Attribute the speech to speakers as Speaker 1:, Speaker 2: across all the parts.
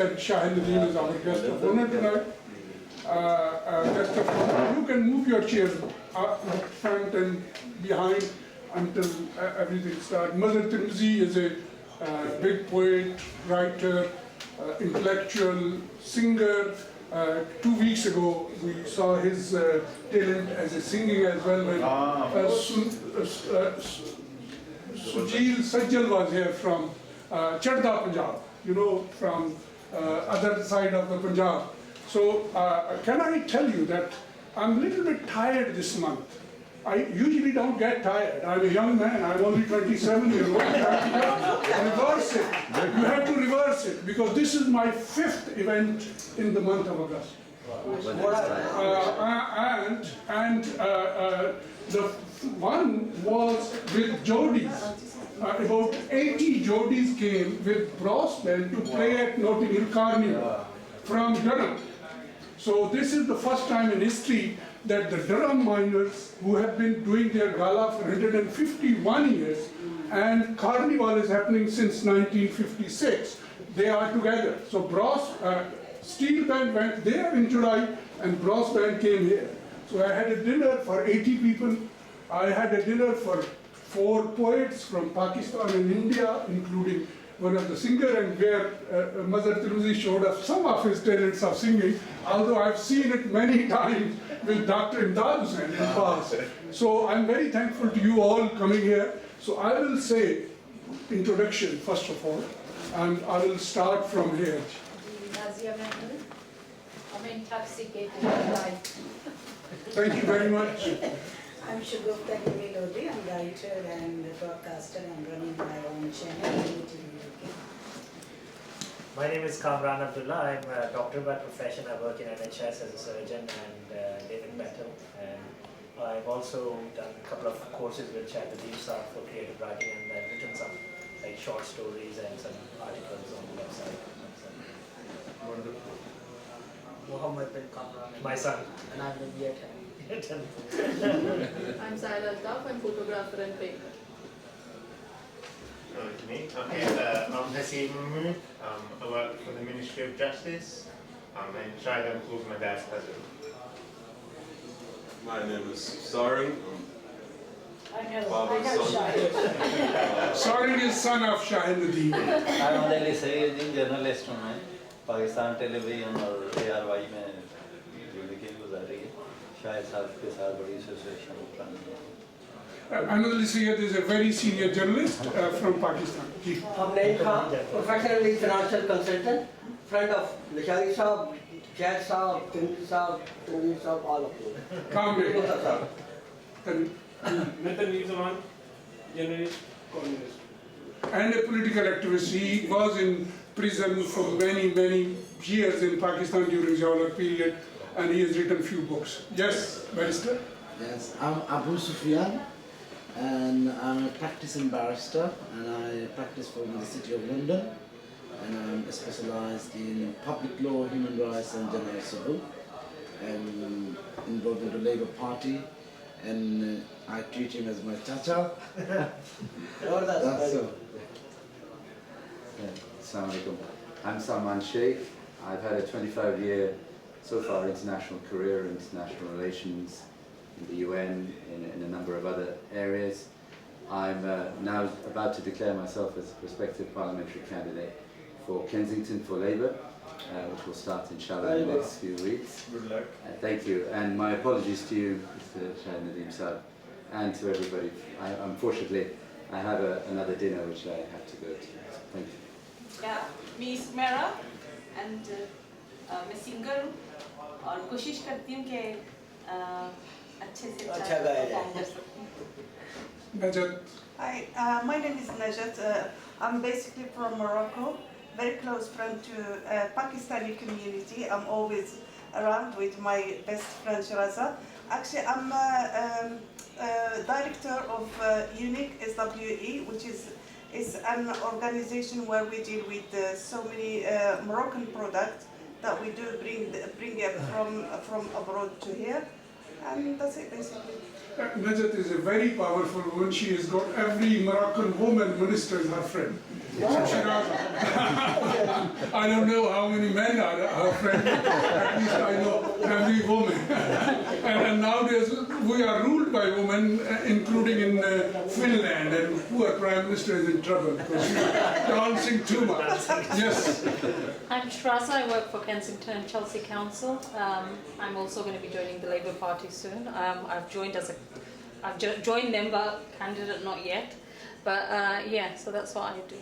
Speaker 1: Shahid Nadeem is our guest of honor tonight. Guest of honor. You can move your chairs up front and behind until everything starts. Mother Tirmizi is a big poet, writer, intellectual, singer. 2 weeks ago, we saw his talent as a singing as well. When Sujil Sajjal was here from Chadda, Punjab, from other side of the Punjab. So can I tell you that I'm a little bit tired this month. I usually don't get tired. I'm a young man. I'm only 27 years old. You have to reverse it. You have to reverse it because this is my 5th event in the month of August. The one was with Jodies. About 80 Jodies came with brass band to play at Notting Hill Carnival from Durham. So this is the first time in history that the Durham miners, who have been doing their gala for 151 years, and Carnival is happening since 1956, they are together. So steel band went there in July, and brass band came here. So I had a dinner for 80 people. I had a dinner for 4 poets from Pakistan and India, including one of the singers, and where Mother Tirmizi showed us some of his talents of singing, although I've seen it many times with Dr. Imdad Hussain in the past. So I'm very thankful to you all coming here. So I will say introduction first of all, and I will start from here.
Speaker 2: I'm intoxicated tonight.
Speaker 1: Thank you very much.
Speaker 3: I'm Ajoka. I'm writer and broadcaster. I'm running my own channel.
Speaker 4: My name is Kamran Abdullah. I'm a doctor by profession. I work in NHS as a surgeon and David Battle. And I've also done a couple of courses with Nadeem for creative writing, and I've written some short stories and some articles on the website.
Speaker 5: Wonderful.
Speaker 6: Muhammad bin Kamran.
Speaker 4: My son.
Speaker 6: And I'm in year 10.
Speaker 2: I'm Sail Altaf. I'm photographer and painter.
Speaker 5: Hello to me. Okay, I'm Hasim Mahmood. I work for the Ministry of Justice. And Shahid calls my dad's cousin.
Speaker 7: My name is Sarin.
Speaker 3: I know Shahid.
Speaker 1: Sarin is son of Shahid Nadeem.
Speaker 8: I'm only saying journalist हूँ Pakistan television और ARY में जुड़ने की गुजारी है शायद साहब के साथ बड़ी association
Speaker 1: Another Syed is a very senior journalist from Pakistan.
Speaker 6: I'm Nadeem Khan, professionally financial consultant, friend of Nishari Saab, Shahid Saab, Tirmizi Saab, all of you.
Speaker 1: Comrade.
Speaker 9: Nadeem, journalist, communist.
Speaker 1: And a political activist. He was in prison for many, many years in Pakistan during the Jawahar period, and he has written few books. Yes, barrister?
Speaker 10: Yes, I'm Abu Sufyan, and I'm a practicing barrister, and I practice from the City of London, and I'm specialized in public law, human rights, and general civil, and involved in the Labour Party, and I treat him as my chacha. That's so.
Speaker 11: Assalamu alaikum. I'm Salman Sheikh. I've had a 25-year, so far, international career in international relations, in the UN, in a number of other areas. I'm now about to declare myself as a prospective parliamentary candidate for Kensington for Labour, which will start inshallah in the next few weeks.
Speaker 5: Good luck.
Speaker 11: Thank you, and my apologies to you, Mr. Shahid Nadeem Saab, and to everybody. Unfortunately, I have another dinner which I have to go to. Thank you.
Speaker 12: Yeah, me is Mera, and मैं singer हूँ और कोशिश करती हूँ कि अच्छे से perform कर सकूँ.
Speaker 1: Najat.
Speaker 13: Hi, my name is Najat. I'm basically from Morocco, very close friend to Pakistani community. I'm always around with my best friend Shiraza. Actually, I'm director of UNIC SWE, which is an organization where we deal with so many Moroccan products that we do bring it from abroad to here, and that's it basically.
Speaker 1: Najat is a very powerful woman. She has got every Moroccan woman minister as her friend. I don't know how many men are her friends, at least I know every woman. and nowadays we are ruled by women, including in Finland, and poor Prime Minister is in trouble because she's dancing too much. Yes.
Speaker 7: I'm Shraza, I work for Kensington and Chelsea Council. I'm also going to be joining the Labour Party soon. I've joined them, but candidate not yet. But yeah, so that's what I do.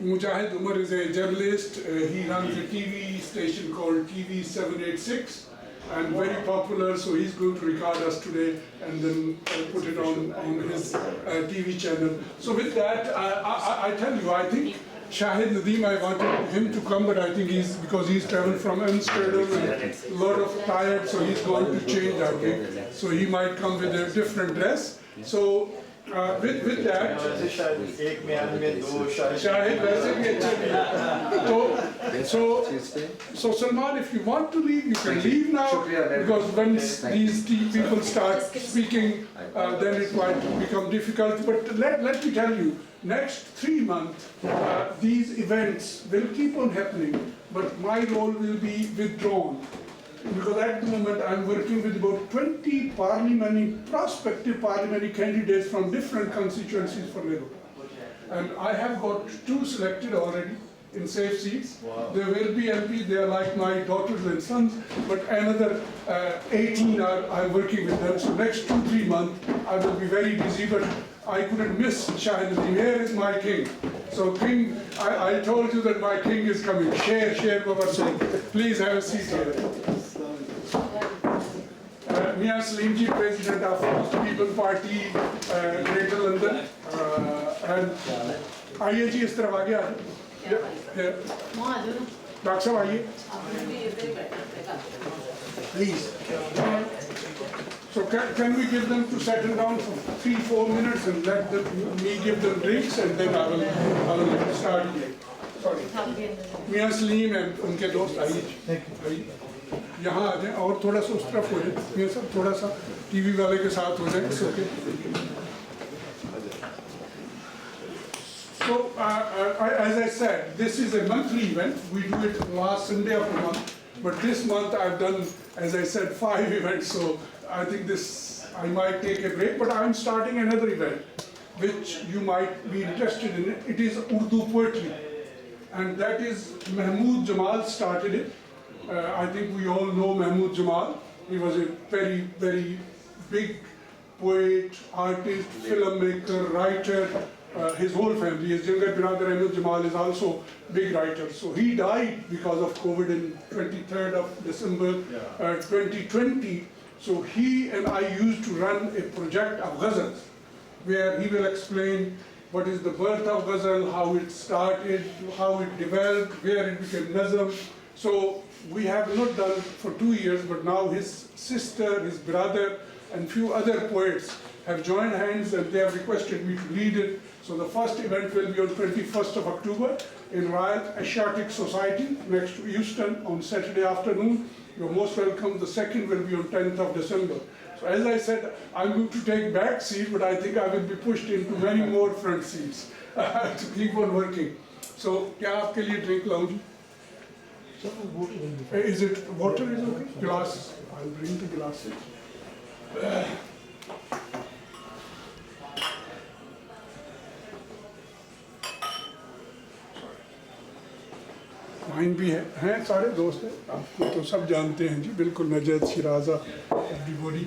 Speaker 1: Mujahid Umar is a journalist. He runs a TV station called TV 786 and very popular, so he's going to record us today and then put it on his TV channel. So with that, I tell you, I think Shahid Nadeem, I wanted him to come, but I think because he's traveled from Amsterdam and a lot of tired, so he's going to change, I think. So he might come with a different dress. So with that, so Salman, if you want to leave, you can leave now, because when these people start speaking, then it might become difficult. But let me tell you, next 3 months, these events will keep on happening, but my role will be withdrawn. Because at the moment I'm working with about 20 prospective parliamentary candidates from different constituencies for Labour. And I have got 2 selected already in safe seats. Wow. There will be MPs, they are like my daughters and sons, but another 18 I'm working with them. So next 2-3 months I will be very busy, but I couldn't miss Shahid Nadeem. Here is my king. So king, I told you that my king is coming. Share Baba Singh. Please have a seat here. Mia Salim ji, President of People Party, Greater London. And आइए जी इस तरफ आगे आ जाओ. Doctor साहब आइए. Please. So can we give them to settle down for 3-4 minutes and let me give them drinks and then I will start. Sorry. Mia Salim and उनके दोस्त आइए. यहाँ आ जाए और थोड़ा सा उस तरफ हो जाए. ये सब थोड़ा सा टीवी वाले के साथ हो जाए. Okay. So as I said, this is a monthly event. We do it last Sunday of the month. But this month I've done, as I said, 5 events. So I think I might take a break. But I'm starting another event, which you might be interested in. It is Urdu poetry. And that is Mahmood Jamal started it. I think we all know Mahmood Jamal. He was a very, very big poet, artist, filmmaker, writer. His whole family, his younger brother Ahmed Jamal is also a big writer. So he died because of COVID in 23rd of December 2020. So he and I used to run a project of ghazals, where he will explain what is the birth of ghazal, how it started, how it developed, where it became nazm. So we have not done for 2 years, but now his sister, his brother, and few other poets have joined hands and they have requested me to lead it. So the first event will be on 21st of October in Royal Asiatic Society next to Euston on Saturday afternoon. You're most welcome. The second will be on 10th of December. So as I said, I'm going to take back seat, but I think I will be pushed into many more front seats to keep on working. So, क्या आपके लिए drink लाऊं? Is it water? Is okay? Glasses. I'll bring the glasses. Wine भी हैं सारे दोस्त हैं, आपको तो सब जानते हैं जी, बिल्कुल नजद शिराजा everybody.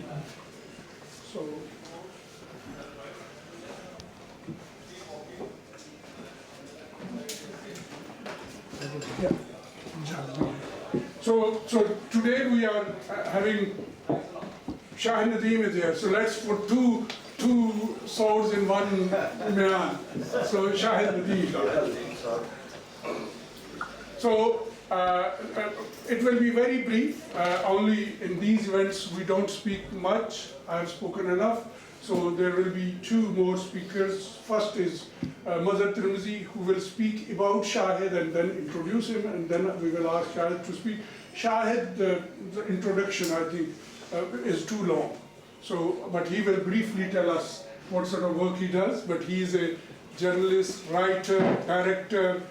Speaker 1: So today we are having Shahid Nadeem is here, so let's put two swords in one man. So Shahid Nadeem. So it will be very brief. Only in these events we don't speak much. I have spoken enough. So there will be 2 more speakers. First is Mazhar Tirmizi, who will speak about Shahid and then introduce him, and then we will ask Shahid to speak. Shahid, the introduction I think is too long. So, but he will briefly tell us what sort of work he does. But he is a journalist, writer, director,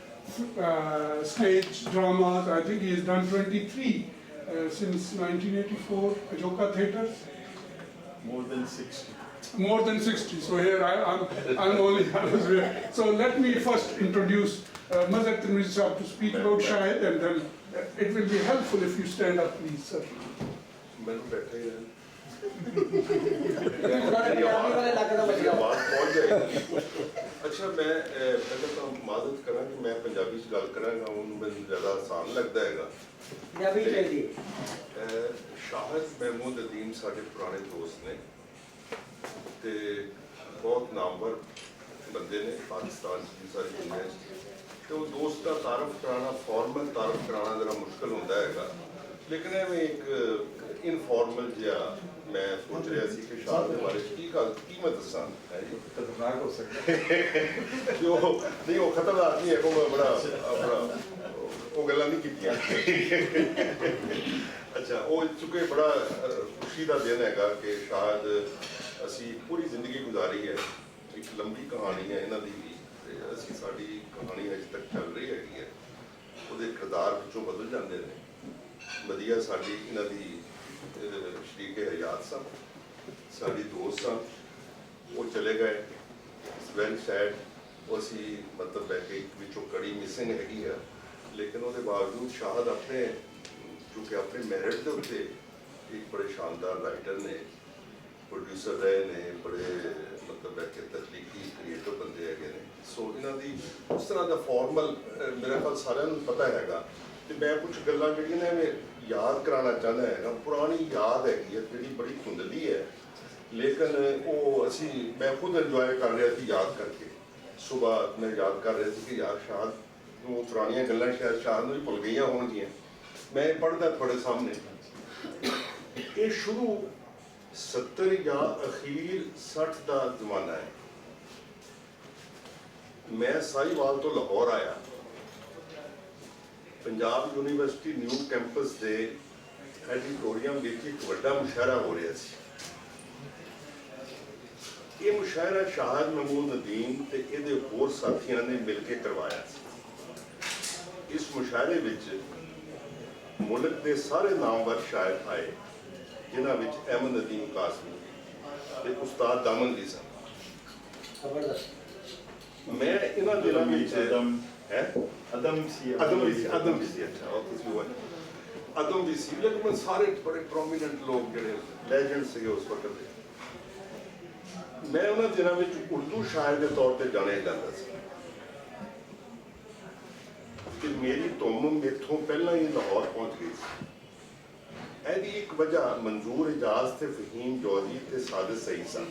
Speaker 1: stage dramas. I think he has done 23 since 1984, Ajoka theatres.
Speaker 14: More than 60.
Speaker 1: More than 60. So here I'm only. So let me first introduce Mazhar Tanveer Sahab to speak about Shahid, and then it will be helpful if you stand up, please, sir.
Speaker 14: अच्छा मैं पहले तो माजत करा कि मैं पंजाबी च गल करांगा उन्हें मैंने ज़्यादा आसान लगता हैगा शाहिद महमूद नदीम साढ़े पुराने दोस्त ने ते बहुत नामवर बंदे ने पाकिस्तान की सारी दुनिया तो दोस्त का तारफ कराना फॉर्मल तारफ कराना ज़रा मुश्किल होता हैगा लेकिन एवं एक इनफॉर्मल जिहा मैं सोच रहा सी कि शायद हमारे की मैं दसा है जी खतरनाक हो सकता है जो नहीं वो खतरनाक नहीं है को मैं बड़ा वो गल्लां नहीं कीतियां अच्छा वो चुके बड़ा खुशी का दिन हैगा कि शायद असी पूरी जिंदगी गुजारी है एक लंबी कहानी है इन्हां दी भी असी साडी कहानी अज तक चल रही हैगी है ਉਹਦੇ ਕਿਰਦਾਰ ਵਿੱਚੋਂ ਬਦਲ ਜਾਂਦੇ ਨੇ ਵਧੀਆ ਸਾਡੀ ਇਹਨਾਂ ਦੀ ਸ਼ਰੀਕੇ ਹਯਾਤ ਸਨ ਸਾਡੀ ਦੋਸਤ ਸਨ ਉਹ ਚਲੇ ਗਏ ਵੈਰੀ ਸੈਡ ਉਹ ਅਸੀਂ ਮਤਲਬ ਹੈ ਕਿ ਵਿੱਚੋਂ ਕੜੀ ਮਿਸਿੰਗ ਹੈਗੀ ਆ ਲੇਕਿਨ ਉਹਦੇ ਬਾਵਜੂਦ ਸ਼ਾਹਦ ਆਪਣੇ ਕਿਉਂਕਿ ਆਪਣੇ ਮੈਰਿਟ ਦੇ ਉੱਤੇ ਇੱਕ ਬੜੇ ਸ਼ਾਨਦਾਰ ਰਾਈਟਰ ਨੇ ਪ੍ਰੋਡਿਊਸਰ ਰਹੇ ਨੇ ਬੜੇ ਮਤਲਬ ਹੈ ਕਿ ਤਖਲੀਕੀ ਕ੍ਰੀਏਟਰ ਬੰਦੇ ਹੈਗੇ ਨੇ ਸੋ ਇਹਨਾਂ ਦੀ ਉਸ ਤਰ੍ਹਾਂ ਦਾ ਫਾਰਮਲ ਮੇਰੇ ਖਿਆਲ ਸਾਰਿਆਂ ਨੂੰ ਪਤਾ ਹੈਗਾ ਤੇ ਮੈਂ ਕੁਝ ਗੱਲਾਂ ਜਿਹੜੀਆਂ ਨੇ ਮੈਂ याद कराना चाहता है पुरानी याद हैगी है जी बड़ी धुंधली है लेकिन वो असी मैं खुद इंजॉय कर रहा थी याद करके सुबह मैं याद कर रहा थी कि यार शायद वो पुरानियां गल्लां शायद शायद भी भुल गई होंगियां मैं पढ़दा थोड़े सामने ये शुरू 70 या अखीर 60 का जमाना है मैं साहिवाल तो लाहौर आया पंजाब यूनिवर्सिटी न्यू कैंपस के एडिटोरियम में एक बड़ा मुशायरा हो रहा है ये मुशायरा शाहिद महमूद नदीम ते इहदे होर साथियों ने मिल के करवाया इस मुशायरे विच मुल्क के सारे नामवर शायर आए जिन्हां विच अहमद नदीम कासमी ते उस्ताद दामन भी सन मैं इन्हां दिनां विच अदम भी सी अच्छा अदम भी सी लेकिन सारे बड़े प्रोमिनेंट लोग ਜਿਹੜੇ ਲੈਜੈਂਡ ਸੀਗੇ ਉਸ ਵਕਤ ਦੇ ਮੈਂ ਉਹਨਾਂ ਦਿਨਾਂ ਵਿੱਚ ਉਰਦੂ ਸ਼ਾਇਰ ਦੇ ਤੌਰ ਤੇ ਜਾਣਿਆ ਜਾਂਦਾ ਸੀ ਕਿ ਮੇਰੀ ਧੁੰਮ ਮੇਥੋਂ ਪਹਿਲਾਂ ਹੀ ਲਾਹੌਰ ਪਹੁੰਚ ਗਈ ਸੀ ਇਹਦੀ ਇੱਕ ਵਜ੍ਹਾ ਮਨਜ਼ੂਰ ਇਜਾਜ਼ ਤੇ ਫਹੀਮ ਜੌਜ਼ੀ ਤੇ ਸਾਦਿਕ ਸਈਦ ਸਨ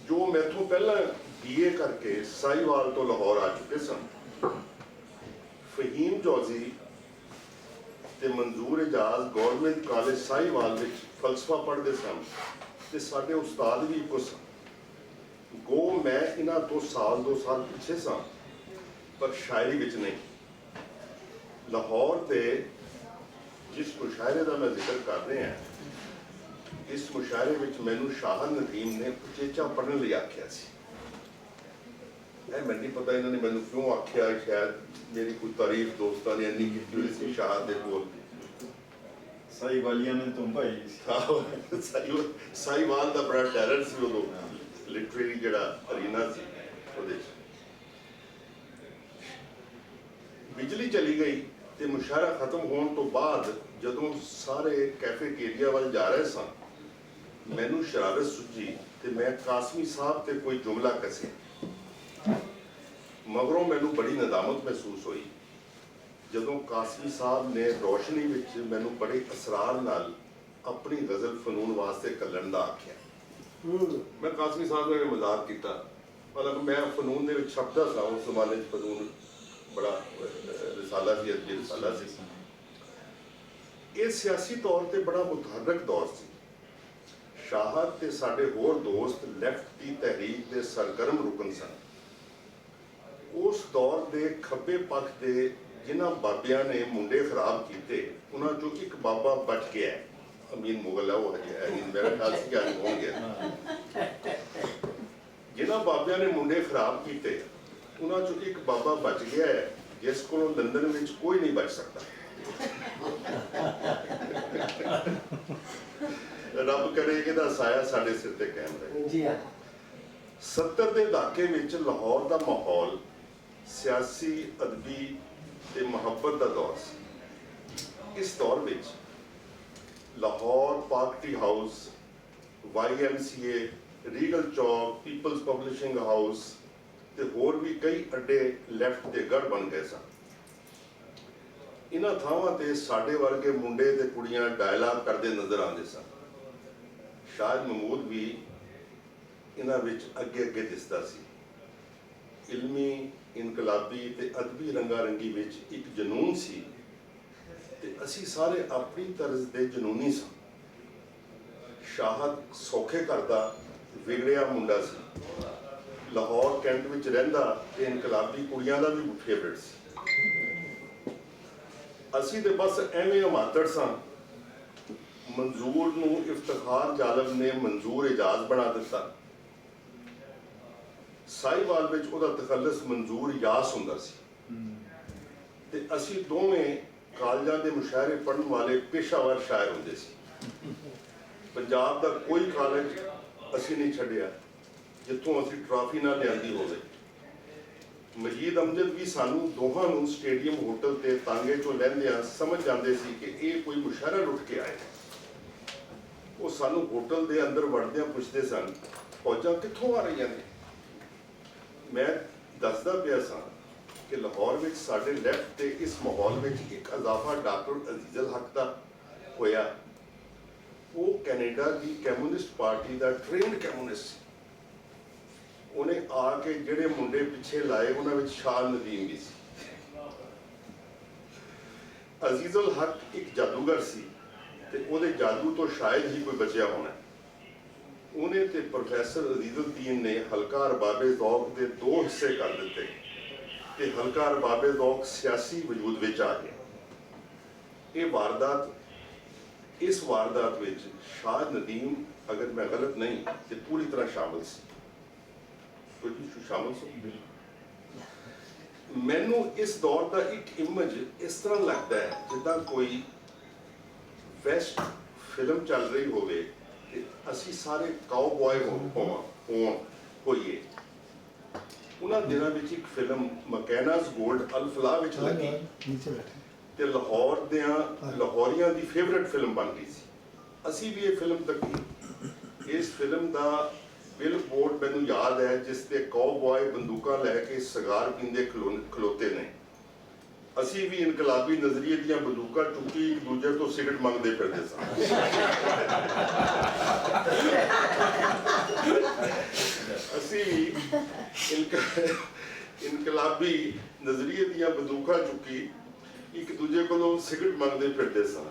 Speaker 14: ਜੋ ਮੈਥੋਂ ਪਹਿਲਾਂ BA करके साहिवाल तो लाहौर आ चुके सन फहीम जौजी ते मंजूर इजाज गवर्नमेंट कॉलेज साहिवाल विच फलसफा पढ़ते सन ते साडे उस्ताद भी इको सन गो मैं इन्हां तो साल 2 साल पिछे सा पर शायरी विच नहीं लाहौर ते जिस मुशायरे का मैं जिक्र कर रहे हैं इस मुशायरे विच मैनू शाहिद नदीम ने उचेचा पढ़ने लई आख्या सी मैं नहीं पता इन्होंने मैंने क्यों आख्या शायद मेरी कोई तारीफ दोस्तों ने इन्नी की हुई सी शाहिद दे कोल साहिवालियां ने तुम भाई साहिवाल दा बड़ा टैलेंट सी उदों लिटरेरी जिहड़ा अरीना सी ओदे बिजली चली गई ते मुशायरा खत्म होने तो बाद जदों सारे कैफेटेरिया वाल जा रहे सन मैनू शरारत सुझी ते मैं कासमी साहब ते कोई जुमला कसे मगरों मैनू बड़ी नदामत महसूस हुई जदों कासमी साहब ने रोशनी विच मैनू बड़े असरार नाल अपनी गज़ल फनून वास्ते कलण दा आख्या मैं कासमी साहब ने मजाक किया हालांकि मैं फनून दे विच छपदा सा उस जमाने च फनून बड़ा रिसाला सी अज रिसाला सी ये सियासी तौर पर बड़ा मुतहरक दौर सी शाहिद ते साडे होर दोस्त लैफ्ट की तहरीक के सरगर्म रुकन सन उस दौर के खब्बे पक्ष के जिन्हां बाबियां ने मुंडे खराब किए उन्हां चों एक बाबा बच गया अमीन मुगल है वो हजे है मेरा ख्याल से क्या हो गया ਜਿਨ੍ਹਾਂ ਬਾਬਿਆਂ ਨੇ ਮੁੰਡੇ ਖਰਾਬ ਕੀਤੇ ਉਹਨਾਂ ਚੋਂ ਇੱਕ ਬਾਬਾ ਬਚ ਗਿਆ ਹੈ ਜਿਸ ਕੋਲੋਂ ਲੰਡਨ ਵਿੱਚ ਕੋਈ ਨਹੀਂ ਬਚ ਸਕਦਾ। ਰੱਬ ਕਰੇ ਕਿ ਦਾ ਸਾਇਆ ਸਾਡੇ ਸਿਰ ਤੇ ਕਾਇਮ ਰਹੇ।
Speaker 6: ਜੀ ਹਾਂ।
Speaker 14: 70 ਦੇ ਦਹਾਕੇ ਵਿੱਚ ਲਾਹੌਰ ਦਾ ਮਾਹੌਲ ਸਿਆਸੀ, ਅਦਬੀ ਤੇ ਮੁਹੱਬਤ ਦਾ ਦੌਰ ਸੀ। ਇਸ ਦੌਰ ਵਿੱਚ Lahore park tea house, YMCA, Regal Chowk, People's publishing house ਤੇ ਹੋਰ ਵੀ ਕਈ ਅੱਡੇ ਲੈਫਟ ਦੇ ਗੜ ਬਣ ਗਏ ਸਨ। ਇਹਨਾਂ ਥਾਵਾਂ ਤੇ ਸਾਡੇ ਵਰਗੇ ਮੁੰਡੇ ਤੇ ਕੁੜੀਆਂ ਡਾਇਲਾਗ ਕਰਦੇ ਨਜ਼ਰ ਆਉਂਦੇ ਸਨ। ਸ਼ਾਇਦ ਮਹਿਮੂਦ ਵੀ ਇਹਨਾਂ ਵਿੱਚ ਅੱਗੇ ਅੱਗੇ ਦਿਸਦਾ ਸੀ। ਇਲਮੀ, ਇਨਕਲਾਬੀ ਤੇ ਅਦਬੀ ਰੰਗਾਰੰਗੀ ਵਿੱਚ ਇੱਕ ਜਨੂਨ ਸੀ ਤੇ ਅਸੀਂ ਸਾਰੇ ਆਪਣੀ ਤਰਜ਼ ਦੇ ਜਨੂਨੀ ਸਾਂ। ਸ਼ਾਹਦ ਸੌਖੇ ਘਰ ਦਾ ਵਿਗੜਿਆ ਮੁੰਡਾ ਸੀ। ਲਾਹੌਰ ਕੈਂਟ ਵਿੱਚ ਰਹਿੰਦਾ ਤੇ ਇਨਕਲਾਬੀ ਕੁੜੀਆਂ ਦਾ ਵੀ ਫੇਵਰੇਟ ਸੀ। ਅਸੀਂ ਤੇ ਬਸ ਐਵੇਂ ਮਾਤੜ ਸਾਂ। ਮਨਜ਼ੂਰ ਨੂੰ ਇਫਤਖਾਰ ਜਾਲਬ ਨੇ ਮਨਜ਼ੂਰ ਇਜਾਜ਼ ਬਣਾ ਦਿੱਤਾ। ਸਾਈਵਾਲ ਵਿੱਚ ਉਹਦਾ ਤਖੱਲਸ ਮਨਜ਼ੂਰ ਯਾਸ ਹੁੰਦਾ ਸੀ ਤੇ ਅਸੀਂ ਦੋਵੇਂ ਕਾਲਜਾਂ ਦੇ ਮੁਸ਼ਾਇਰੇ ਪੜ੍ਹਨ ਵਾਲੇ ਪੇਸ਼ਾਵਰ ਸ਼ਾਇਰ ਹੁੰਦੇ ਸੀ। ਪੰਜਾਬ ਦਾ ਕੋਈ ਕਾਲਜ ਅਸੀਂ ਨਹੀਂ ਛੱਡਿਆ ਜਿੱਥੋਂ ਅਸੀਂ ਟਰਾਫੀ ਨਾ ਲਿਆਂਦੀ ਹੋਵੇ। ਮਜੀਦ ਅਮਜਦ ਵੀ ਸਾਨੂੰ ਦੋਹਾਂ ਨੂੰ ਸਟੇਡੀਅਮ ਹੋਟਲ ਤੇ ਤਾਂਗੇ ਚੋਂ ਲੈਂਦਿਆਂ ਸਮਝ ਜਾਂਦੇ ਸੀ ਕਿ ਇਹ ਕੋਈ ਮੁਸ਼ਾਇਰਾ ਲੁੱਟ ਕੇ ਆਏ। ਉਹ ਸਾਨੂੰ ਹੋਟਲ ਦੇ ਅੰਦਰ ਵੜਦਿਆਂ ਪੁੱਛਦੇ ਸਨ, ਫੌਜਾਂ ਕਿੱਥੋਂ ਆ ਰਹੀਆਂ ਨੇ? ਮੈਂ ਦੱਸਦਾ ਪਿਆ ਸਾਂ ਕਿ ਲਾਹੌਰ ਵਿੱਚ ਸਾਡੇ ਲੈਫਟ ਤੇ ਇਸ ਮਾਹੌਲ ਵਿੱਚ ਇੱਕ ਇਜ਼ਾਫਾ ਡਾਕਟਰ ਅਜ਼ੀਜ਼ੁਲ ਹਕ ਦਾ ਹੋਇਆ। ਉਹ ਕੈਨੇਡਾ ਦੀ ਕਮਿਊਨਿਸਟ ਪਾਰਟੀ ਦਾ ਟ੍ਰੇਨਡ ਕਮਿਊਨਿਸਟ ਸੀ। ਉਹਨੇ ਆ ਕੇ ਜਿਹੜੇ ਮੁੰਡੇ ਪਿੱਛੇ ਲਾਏ ਉਹਨਾਂ ਵਿੱਚ ਸ਼ਾਹ ਨਦੀਮ ਵੀ ਸੀ। ਅਜ਼ੀਜ਼ੁਲ ਹਕ ਇੱਕ ਜਾਦੂਗਰ ਸੀ ਤੇ ਉਹਦੇ ਜਾਦੂ ਤੋਂ ਸ਼ਾਇਦ ਹੀ ਕੋਈ ਬਚਿਆ ਹੋਣਾ। ਉਹਨੇ ਤੇ ਪ੍ਰੋਫੈਸਰ ਅਜ਼ੀਜ਼ੁਦੀਨ ਨੇ ਹਲਕਾ ਅਰਬਾਬੇ ਜ਼ੌਕ ਦੇ ਦੋ ਹਿੱਸੇ ਕਰ ਦਿੱਤੇ ਤੇ ਹਲਕਾ ਅਰਬਾਬੇ ਜ਼ੌਕ ਸਿਆਸੀ ਵਜੂਦ ਵਿੱਚ ਆ ਗਿਆ। ਇਸ ਵਾਰਦਾਤ ਵਿੱਚ ਸ਼ਾਹ ਨਦੀਮ, ਅਗਰ ਮੈਂ ਗਲਤ ਨਹੀਂ, ਤੇ ਪੂਰੀ ਤਰ੍ਹਾਂ ਸ਼ਾਮਲ ਸੀ। ਸ਼ਾਮਲ ਸੀ। ਮੈਨੂੰ ਇਸ ਦੌਰ ਦਾ ਇੱਕ ਇਮੇਜ ਇਸ ਤਰ੍ਹਾਂ ਲੱਗਦਾ ਹੈ ਜਿੱਦਾਂ ਕੋਈ ਵੈਸਟ ਫਿਲਮ ਚੱਲ ਰਹੀ ਹੋਵੇ ਤੇ ਅਸੀਂ ਸਾਰੇ ਕਾਊਬॉय ਹੋਈਏ। ਉਹਨਾਂ ਦਿਨਾਂ ਵਿੱਚ ਇੱਕ ਫਿਲਮ ਮਕੈਨਾਸ ਗੋਲਡ ਅਲ ਫਲਾਹ ਵਿੱਚ ਲੱਗੀ ਤੇ ਲਾਹੌਰੀਆਂ ਦੀ ਫੇਵਰੇਟ ਫਿਲਮ ਬਣ ਗਈ ਸੀ। ਅਸੀਂ ਵੀ ਇਹ ਫਿਲਮ ਦੇਖੀ। ਇਸ ਫਿਲਮ ਦਾ ਬਿਲਬੋਰਡ ਮੈਨੂੰ ਯਾਦ ਹੈ ਜਿਸ ਤੇ ਕਾਊਬॉय ਬੰਦੂਕਾਂ ਲੈ ਕੇ ਸਿਗਾਰ ਪੀਂਦੇ ਖਲੋਤੇ ਨੇ। ਅਸੀਂ ਵੀ ਇਨਕਲਾਬੀ ਨਜ਼ਰੀਏ ਦੀਆਂ ਬੰਦੂਕਾਂ ਚੁੱਕੀ ਇੱਕ ਦੂਜੇ ਤੋਂ ਸਿਗਰਟ ਮੰਗਦੇ ਫਿਰਦੇ ਸਾਂ। ਅਸੀਂ ਇਨਕਲਾਬੀ ਨਜ਼ਰੀਏ ਦੀਆਂ ਬੰਦੂਕਾਂ ਚੁੱਕੀ ਇੱਕ ਦੂਜੇ ਕੋਲੋਂ ਸਿਗਰਟ ਮੰਗਦੇ ਫਿਰਦੇ ਸਾਂ।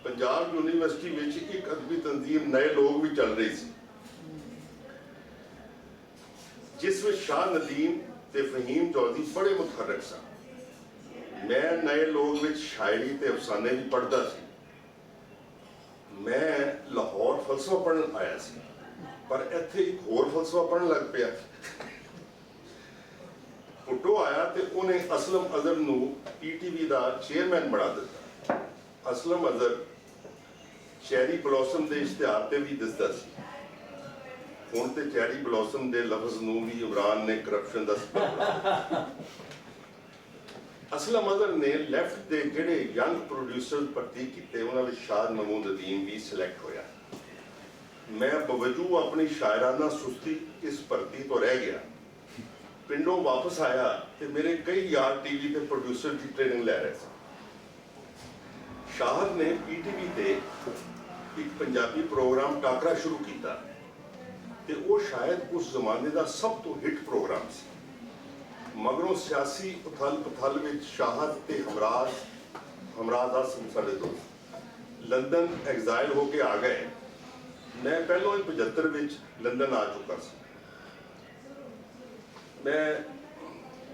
Speaker 14: ਪੰਜਾਬ ਯੂਨੀਵਰਸਿਟੀ ਵਿੱਚ ਇੱਕ ਅਦਬੀ ਤਨਜ਼ੀਮ ਨਏ ਲੋਕ ਵੀ ਚੱਲ ਰਹੀ ਸੀ ਜਿਸ ਵਿੱਚ ਸ਼ਾਹ ਨਦੀਮ ਤੇ ਫਹੀਮ ਚੌਧਰੀ ਬੜੇ ਮੁਤਹਰਕ ਸਨ। ਮੈਂ ਨਏ ਲੋਕ ਵਿੱਚ ਸ਼ਾਇਰੀ ਤੇ ਅਫਸਾਨੇ ਵੀ ਪੜ੍ਹਦਾ ਸੀ। ਮੈਂ ਲਾਹੌਰ ਫਲਸਫਾ ਪੜ੍ਹਨ ਆਇਆ ਸੀ ਪਰ ਇੱਥੇ ਇੱਕ ਹੋਰ ਫਲਸਫਾ ਪੜ੍ਹਨ ਲੱਗ ਪਿਆ। ਭੁੱਟੋ ਆਇਆ ਤੇ ਉਹਨੇ ਅਸਲਮ ਅਜ਼ਹਰ ਨੂੰ PTV ਦਾ ਚੇਅਰਮੈਨ ਬਣਾ ਦਿੱਤਾ। ਅਸਲਮ ਅਜ਼ਹਰ ਚੈਰੀ ਬਲੌਸਮ ਦੇ ਇਸ਼ਤਿਹਾਰ ਤੇ ਵੀ ਦਿਸਦਾ ਸੀ। ਹੁਣ ਤੇ ਚੈਰੀ ਬਲੌਸਮ ਦੇ ਲਫ਼ਜ਼ ਨੂੰ ਵੀ ਇਮਰਾਨ ਨੇ ਕਰਪਸ਼ਨ ਦਾ ਸਬਬ ਬਣਾਇਆ। ਅਸਲਮ ਅਜ਼ਹਰ ਨੇ ਲੈਫਟ ਦੇ ਜਿਹੜੇ ਯੰਗ ਪ੍ਰੋਡਿਊਸਰ ਭਰਤੀ ਕੀਤੇ ਉਹਨਾਂ ਵਿੱਚ ਸ਼ਾਹ ਨਦੀਮ ਵੀ ਸਿਲੈਕਟ ਹੋਇਆ। ਮੈਂ ਬਵਜੂ ਆਪਣੀ ਸ਼ਾਇਰਾਨਾ ਸੁਸਤੀ ਇਸ ਭਰਤੀ ਤੋਂ ਰਹਿ ਗਿਆ। ਪਿੰਡੋਂ ਵਾਪਸ ਆਇਆ ਤੇ ਮੇਰੇ ਕਈ ਯਾਰ TV ਤੇ ਪ੍ਰੋਡਿਊਸਰ ਦੀ ਟ੍ਰੇਨਿੰਗ ਲੈ ਰਹੇ ਸਨ। ਸ਼ਾਹਦ ਨੇ PTV ਤੇ ਇੱਕ ਪੰਜਾਬੀ ਪ੍ਰੋਗਰਾਮ ਟਾਕਰਾ ਸ਼ੁਰੂ ਕੀਤਾ ਤੇ ਉਹ ਸ਼ਾਇਦ ਉਸ ਜ਼ਮਾਨੇ ਦਾ ਸਭ ਤੋਂ ਹਿੱਟ ਪ੍ਰੋਗਰਾਮ ਸੀ। ਮਗਰੋਂ ਸਿਆਸੀ ਉਥਲ ਵਿੱਚ ਸ਼ਾਹਦ ਤੇ ਹਮਰਾਜ਼ ਆਸਮ ਸਾਡੇ ਦੋਸਤ ਲੰਡਨ ਐਗਜ਼ਾਈਲ ਹੋ ਕੇ ਆ ਗਏ। ਮੈਂ ਪਹਿਲਾਂ ਹੀ 75 ਵਿੱਚ ਲੰਡਨ ਆ ਚੁੱਕਾ ਸੀ। ਮੈਂ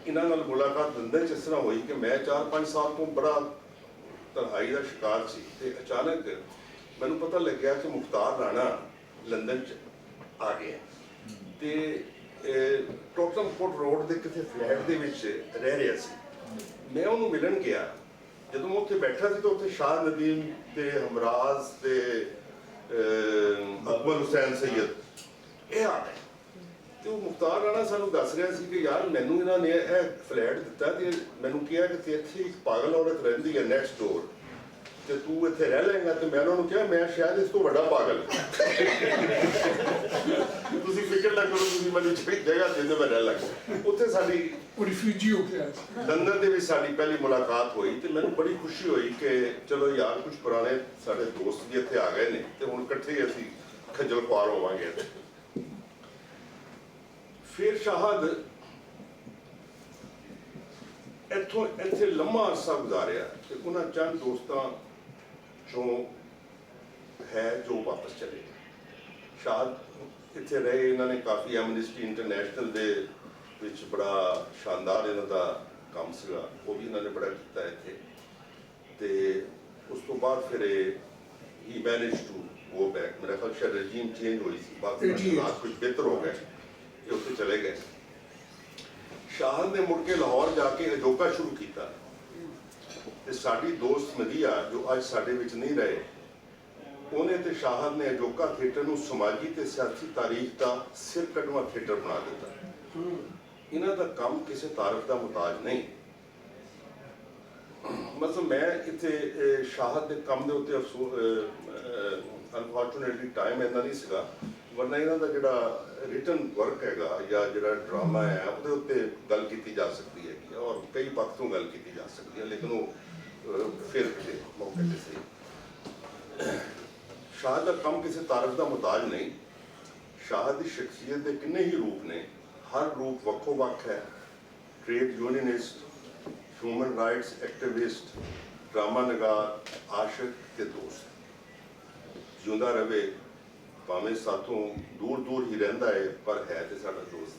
Speaker 14: ਇਹਨਾਂ ਨਾਲ ਮੁਲਾਕਾਤ ਲੰਡਨ 'ਚ ਇਸ ਤਰ੍ਹਾਂ ਹੋਈ ਕਿ ਮੈਂ 4-5 ਸਾਲ ਤੋਂ ਬੜਾ ਤਨਹਾਈ ਦਾ ਸ਼ਿਕਾਰ ਸੀ ਤੇ ਅਚਾਨਕ ਮੈਨੂੰ ਪਤਾ ਲੱਗਿਆ ਕਿ ਮੁਖਤਾਰ ਰਾਣਾ ਲੰਡਨ 'ਚ ਆ ਗਿਆ ਤੇ ਟੋਟਮਕੋਟ ਰੋਡ ਦੇ ਕਿਸੇ ਫਲੈਟ ਦੇ ਵਿੱਚ ਰਹਿ ਰਿਹਾ ਸੀ। ਮੈਂ ਉਹਨੂੰ ਮਿਲਣ ਗਿਆ, ਜਦੋਂ ਮੈਂ ਉੱਥੇ ਬੈਠਾ ਸੀ ਤਾਂ ਉੱਥੇ ਸ਼ਾਹ ਨਦੀਮ ਤੇ ਹਮਰਾਜ਼ ਤੇ ਅਕਬਰ ਹੁਸੈਨ ਸੈयद ਇਹ ਆ ਗਏ ਤੇ ਉਹ ਮੁਖਤਾਰ ਰਾਣਾ ਸਾਨੂੰ ਦੱਸ ਰਿਹਾ ਸੀ ਕਿ ਯਾਰ ਮੈਨੂੰ ਇਹਨਾਂ ਨੇ ਇਹ ਫਲੈਟ ਦਿੱਤਾ ਤੇ ਮੈਨੂੰ ਕਿਹਾ ਕਿ ਇੱਥੇ ਇੱਕ ਪਾਗਲ ਔਰਤ ਰਹਿੰਦੀ ਹੈ ਨੈਕਸਟ ਡੋਰ ਤੇ ਤੂੰ ਇੱਥੇ ਰਹਿ ਲਏਗਾ ਤੇ ਮੈਂ ਉਹਨਾਂ ਨੂੰ ਕਿਹਾ ਮੈਂ ਸ਼ਾਇਦ ਇਸ ਤੋਂ ਵੱਡਾ ਪਾਗਲ ਤੁਸੀਂ ਫਿਕਰ ਨਾ ਕਰੋ, ਤੁਸੀਂ ਮੈਨੂੰ ਜਿਹੜੀ ਜਗ੍ਹਾ ਦੇ ਦਿਓ ਮੈਂ ਰਹਿ ਲਾਂਗਾ ਉੱਥੇ। ਸਾਡੀ
Speaker 1: ਰਿਫਿਊਜੀ ਹੋ ਗਿਆ
Speaker 14: ਲੰਡਨ ਦੇ ਵਿੱਚ ਸਾਡੀ ਪਹਿਲੀ ਮੁਲਾਕਾਤ ਹੋਈ ਤੇ ਮੈਨੂੰ ਬੜੀ ਖੁਸ਼ੀ ਹੋਈ ਕਿ ਚਲੋ ਯਾਰ ਕੁਝ ਪੁਰਾਣੇ ਸਾਡੇ ਦੋਸਤ ਵੀ ਇੱਥੇ ਆ ਗਏ ਨੇ ਤੇ ਹੁਣ ਇਕੱਠੇ ਅਸੀਂ ਖੱਜਲ ਖੁਆਰ ਹੋਵਾਂਗੇ। ਫਿਰ ਸ਼ਾਹਦ ਇੱਥੇ ਲੰਮਾ ਅਰਸਾ ਗੁਜ਼ਾਰਿਆ ਤੇ ਉਹਨਾਂ ਚੰਦ ਦੋਸਤਾਂ ਚੋਂ ਹੈ ਜੋ ਵਾਪਸ ਚਲੇ ਗਏ। ਸ਼ਾਹਦ ਇੱਥੇ ਰਹੇ, ਇਹਨਾਂ ਨੇ ਕਾਫੀ ਐਮਨਿਸਟੀ ਇੰਟਰਨੈਸ਼ਨਲ ਦੇ ਵਿੱਚ ਬੜਾ ਸ਼ਾਨਦਾਰ ਇਹਨਾਂ ਦਾ ਕੰਮ ਸੀਗਾ, ਉਹ ਵੀ ਇਹਨਾਂ ਨੇ ਬੜਾ ਕੀਤਾ ਇੱਥੇ। ਤੇ ਉਸ ਤੋਂ ਬਾਅਦ ਫਿਰ ਹੀ ਮੈਨੇਜ ਟੂ ਗੋ ਬੈਕ। ਮੇਰਾ ਖਿਆਲ ਸ਼ਾਇਦ ਰਜੀਮ ਚੇਂਜ ਹੋਈ ਸੀ, ਬਾਕੀ ਹਾਲਾਤ ਕੁਝ ਬਿਹਤਰ ਹੋ ਗਏ, ਇਹ ਉੱਥੇ ਚਲੇ ਗਏ। ਸ਼ਾਹਦ ਨੇ ਮੁੜ ਕੇ ਲਾਹੌਰ ਜਾ ਕੇ ਅਜੋਕਾ ਸ਼ੁਰੂ ਕੀਤਾ ਤੇ ਸਾਡੀ ਦੋਸਤ ਮਦੀਆ ਜੋ ਅੱਜ ਸਾਡੇ ਵਿੱਚ ਨਹੀਂ ਰਹੇ, ਉਹਨੇ ਤੇ ਸ਼ਾਹਦ ਨੇ ਅਜੋਕਾ ਥੀਏਟਰ ਨੂੰ ਸਮਾਜੀ ਤੇ ਸਿਆਸੀ ਤਾਰੀਖ ਦਾ ਸਿਰ ਕੱਢਵਾਂ ਥੀਏਟਰ ਬਣਾ ਦਿੱਤਾ। ਇਹਨਾਂ ਦਾ ਕੰਮ ਕਿਸੇ ਤਾਰੀਫ ਦਾ ਮੁਤਾਜ ਨਹੀਂ। ਮਤਲਬ ਮੈਂ ਇੱਥੇ ਸ਼ਾਹਦ ਦੇ ਕੰਮ ਦੇ ਉੱਤੇ ਅਨਫੋਰਚੂਨੇਟਲੀ ਟਾਈਮ ਇੰਨਾ ਨਹੀਂ ਸੀਗਾ, ਵਰਨਾ ਇਹਨਾਂ ਦਾ ਜਿਹੜਾ ਰਿਟਨ ਵਰਕ ਹੈਗਾ ਜਾਂ ਜਿਹੜਾ ਡਰਾਮਾ ਹੈ ਉਹਦੇ ਉੱਤੇ ਗੱਲ ਕੀਤੀ ਜਾ ਸਕਦੀ ਹੈ ਔਰ ਕਈ ਪੱਖ ਤੋਂ ਗੱਲ ਕੀਤੀ ਜਾ ਸਕਦੀ ਹੈ, ਲੇਕਿਨ ਉਹ ਫਿਰ ਕਿਤੇ ਮੌਕੇ ਤੇ ਸਹੀ। ਸ਼ਾਹਦ ਦਾ ਕੰਮ ਕਿਸੇ ਤਾਰੀਫ ਦਾ ਮੁਤਾਜ ਨਹੀਂ। ਸ਼ਾਹਦ ਦੀ ਸ਼ਖਸੀਅਤ ਦੇ ਕਿੰਨੇ ਹੀ ਰੂਪ ਨੇ, ਹਰ ਰੂਪ ਵੱਖੋ ਵੱਖ ਹੈ। Trade unionist, human rights activist, drama ਨਗਾਰ, ਆਸ਼ਿਕ ਤੇ ਦੋਸਤ। ਜਿਉਂਦਾ ਰਵੇ, ਭਾਵੇਂ ਸਾਥੋਂ ਦੂਰ ਦੂਰ ਹੀ ਰਹਿੰਦਾ ਹੈ ਪਰ ਹੈ ਤੇ ਸਾਡਾ ਦੋਸਤ।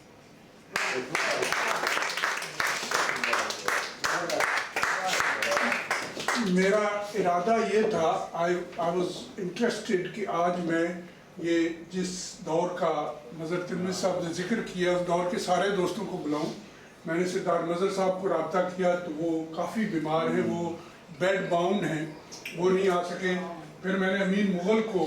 Speaker 1: मेरा इरादा ये था, आई वॉज इंटरेस्टेड कि आज मैं ये जिस दौर का नज़र तिरमिज़ साहब ने जिक्र किया उस दौर के सारे दोस्तों को बुलाऊं। मैंने सिद्धार्थ नज़र साहब को रब्ता किया तो वो काफ़ी बीमार हैं, वो बेड बाउंड हैं, वो नहीं आ सके। फिर मैंने अमीन मुग़ल को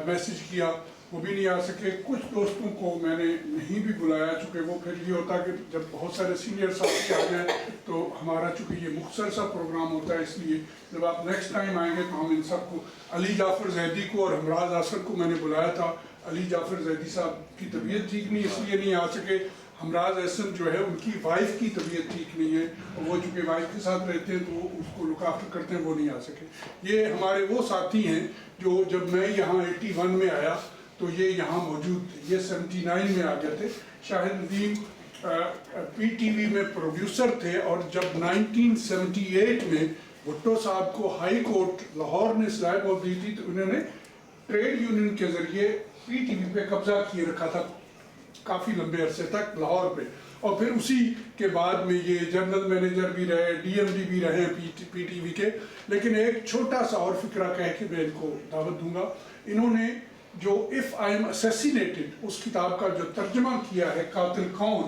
Speaker 1: मैसेज किया, वो भी नहीं आ सके। कुछ दोस्तों को मैंने नहीं भी बुलाया, चूँकि वो फिर ये होता कि जब बहुत सारे सीनियर साथी आ जाए तो हमारा चूँकि ये मुख्तसर सा प्रोग्राम होता है, इसलिए जब आप नेक्स्ट टाइम आएंगे तो हम इन सबको, अली जाफ़र जैदी को और हमराज आसर को मैंने बुलाया था। अली जाफ़र जैदी साहब की तबीयत ठीक नहीं, इसलिए नहीं आ सके। हमराज एहसन जो है उनकी वाइफ की तबीयत ठीक नहीं है और वो चूँकि वाइफ के साथ रहते हैं तो वो उसको लुक आफ्टर करते हैं, वो नहीं आ सके। ये हमारे वो साथी हैं जो जब मैं यहाँ 81 में आया तो ये यहाँ मौजूद थे, ये 79 में आ गए थे। शाहिद नदीम PTV में प्रोड्यूसर थे और जब 1978 में भुट्टो साहब को हाई कोर्ट लाहौर ने सलाह मौत दी थी तो उन्होंने ट्रेड यूनियन के ज़रिए PTV पे कब्जा किए रखा था काफ़ी लंबे अरसे तक लाहौर पे। और फिर उसी के बाद में ये जनरल मैनेजर भी रहे, DMD भी रहे PTV के। लेकिन एक छोटा सा और फिक्रा कह के मैं इनको दावत दूंगा, इन्होंने जो इफ़ आई एम असैसिनेटेड उस किताब का जो तर्जमा किया है, कातिल कौन,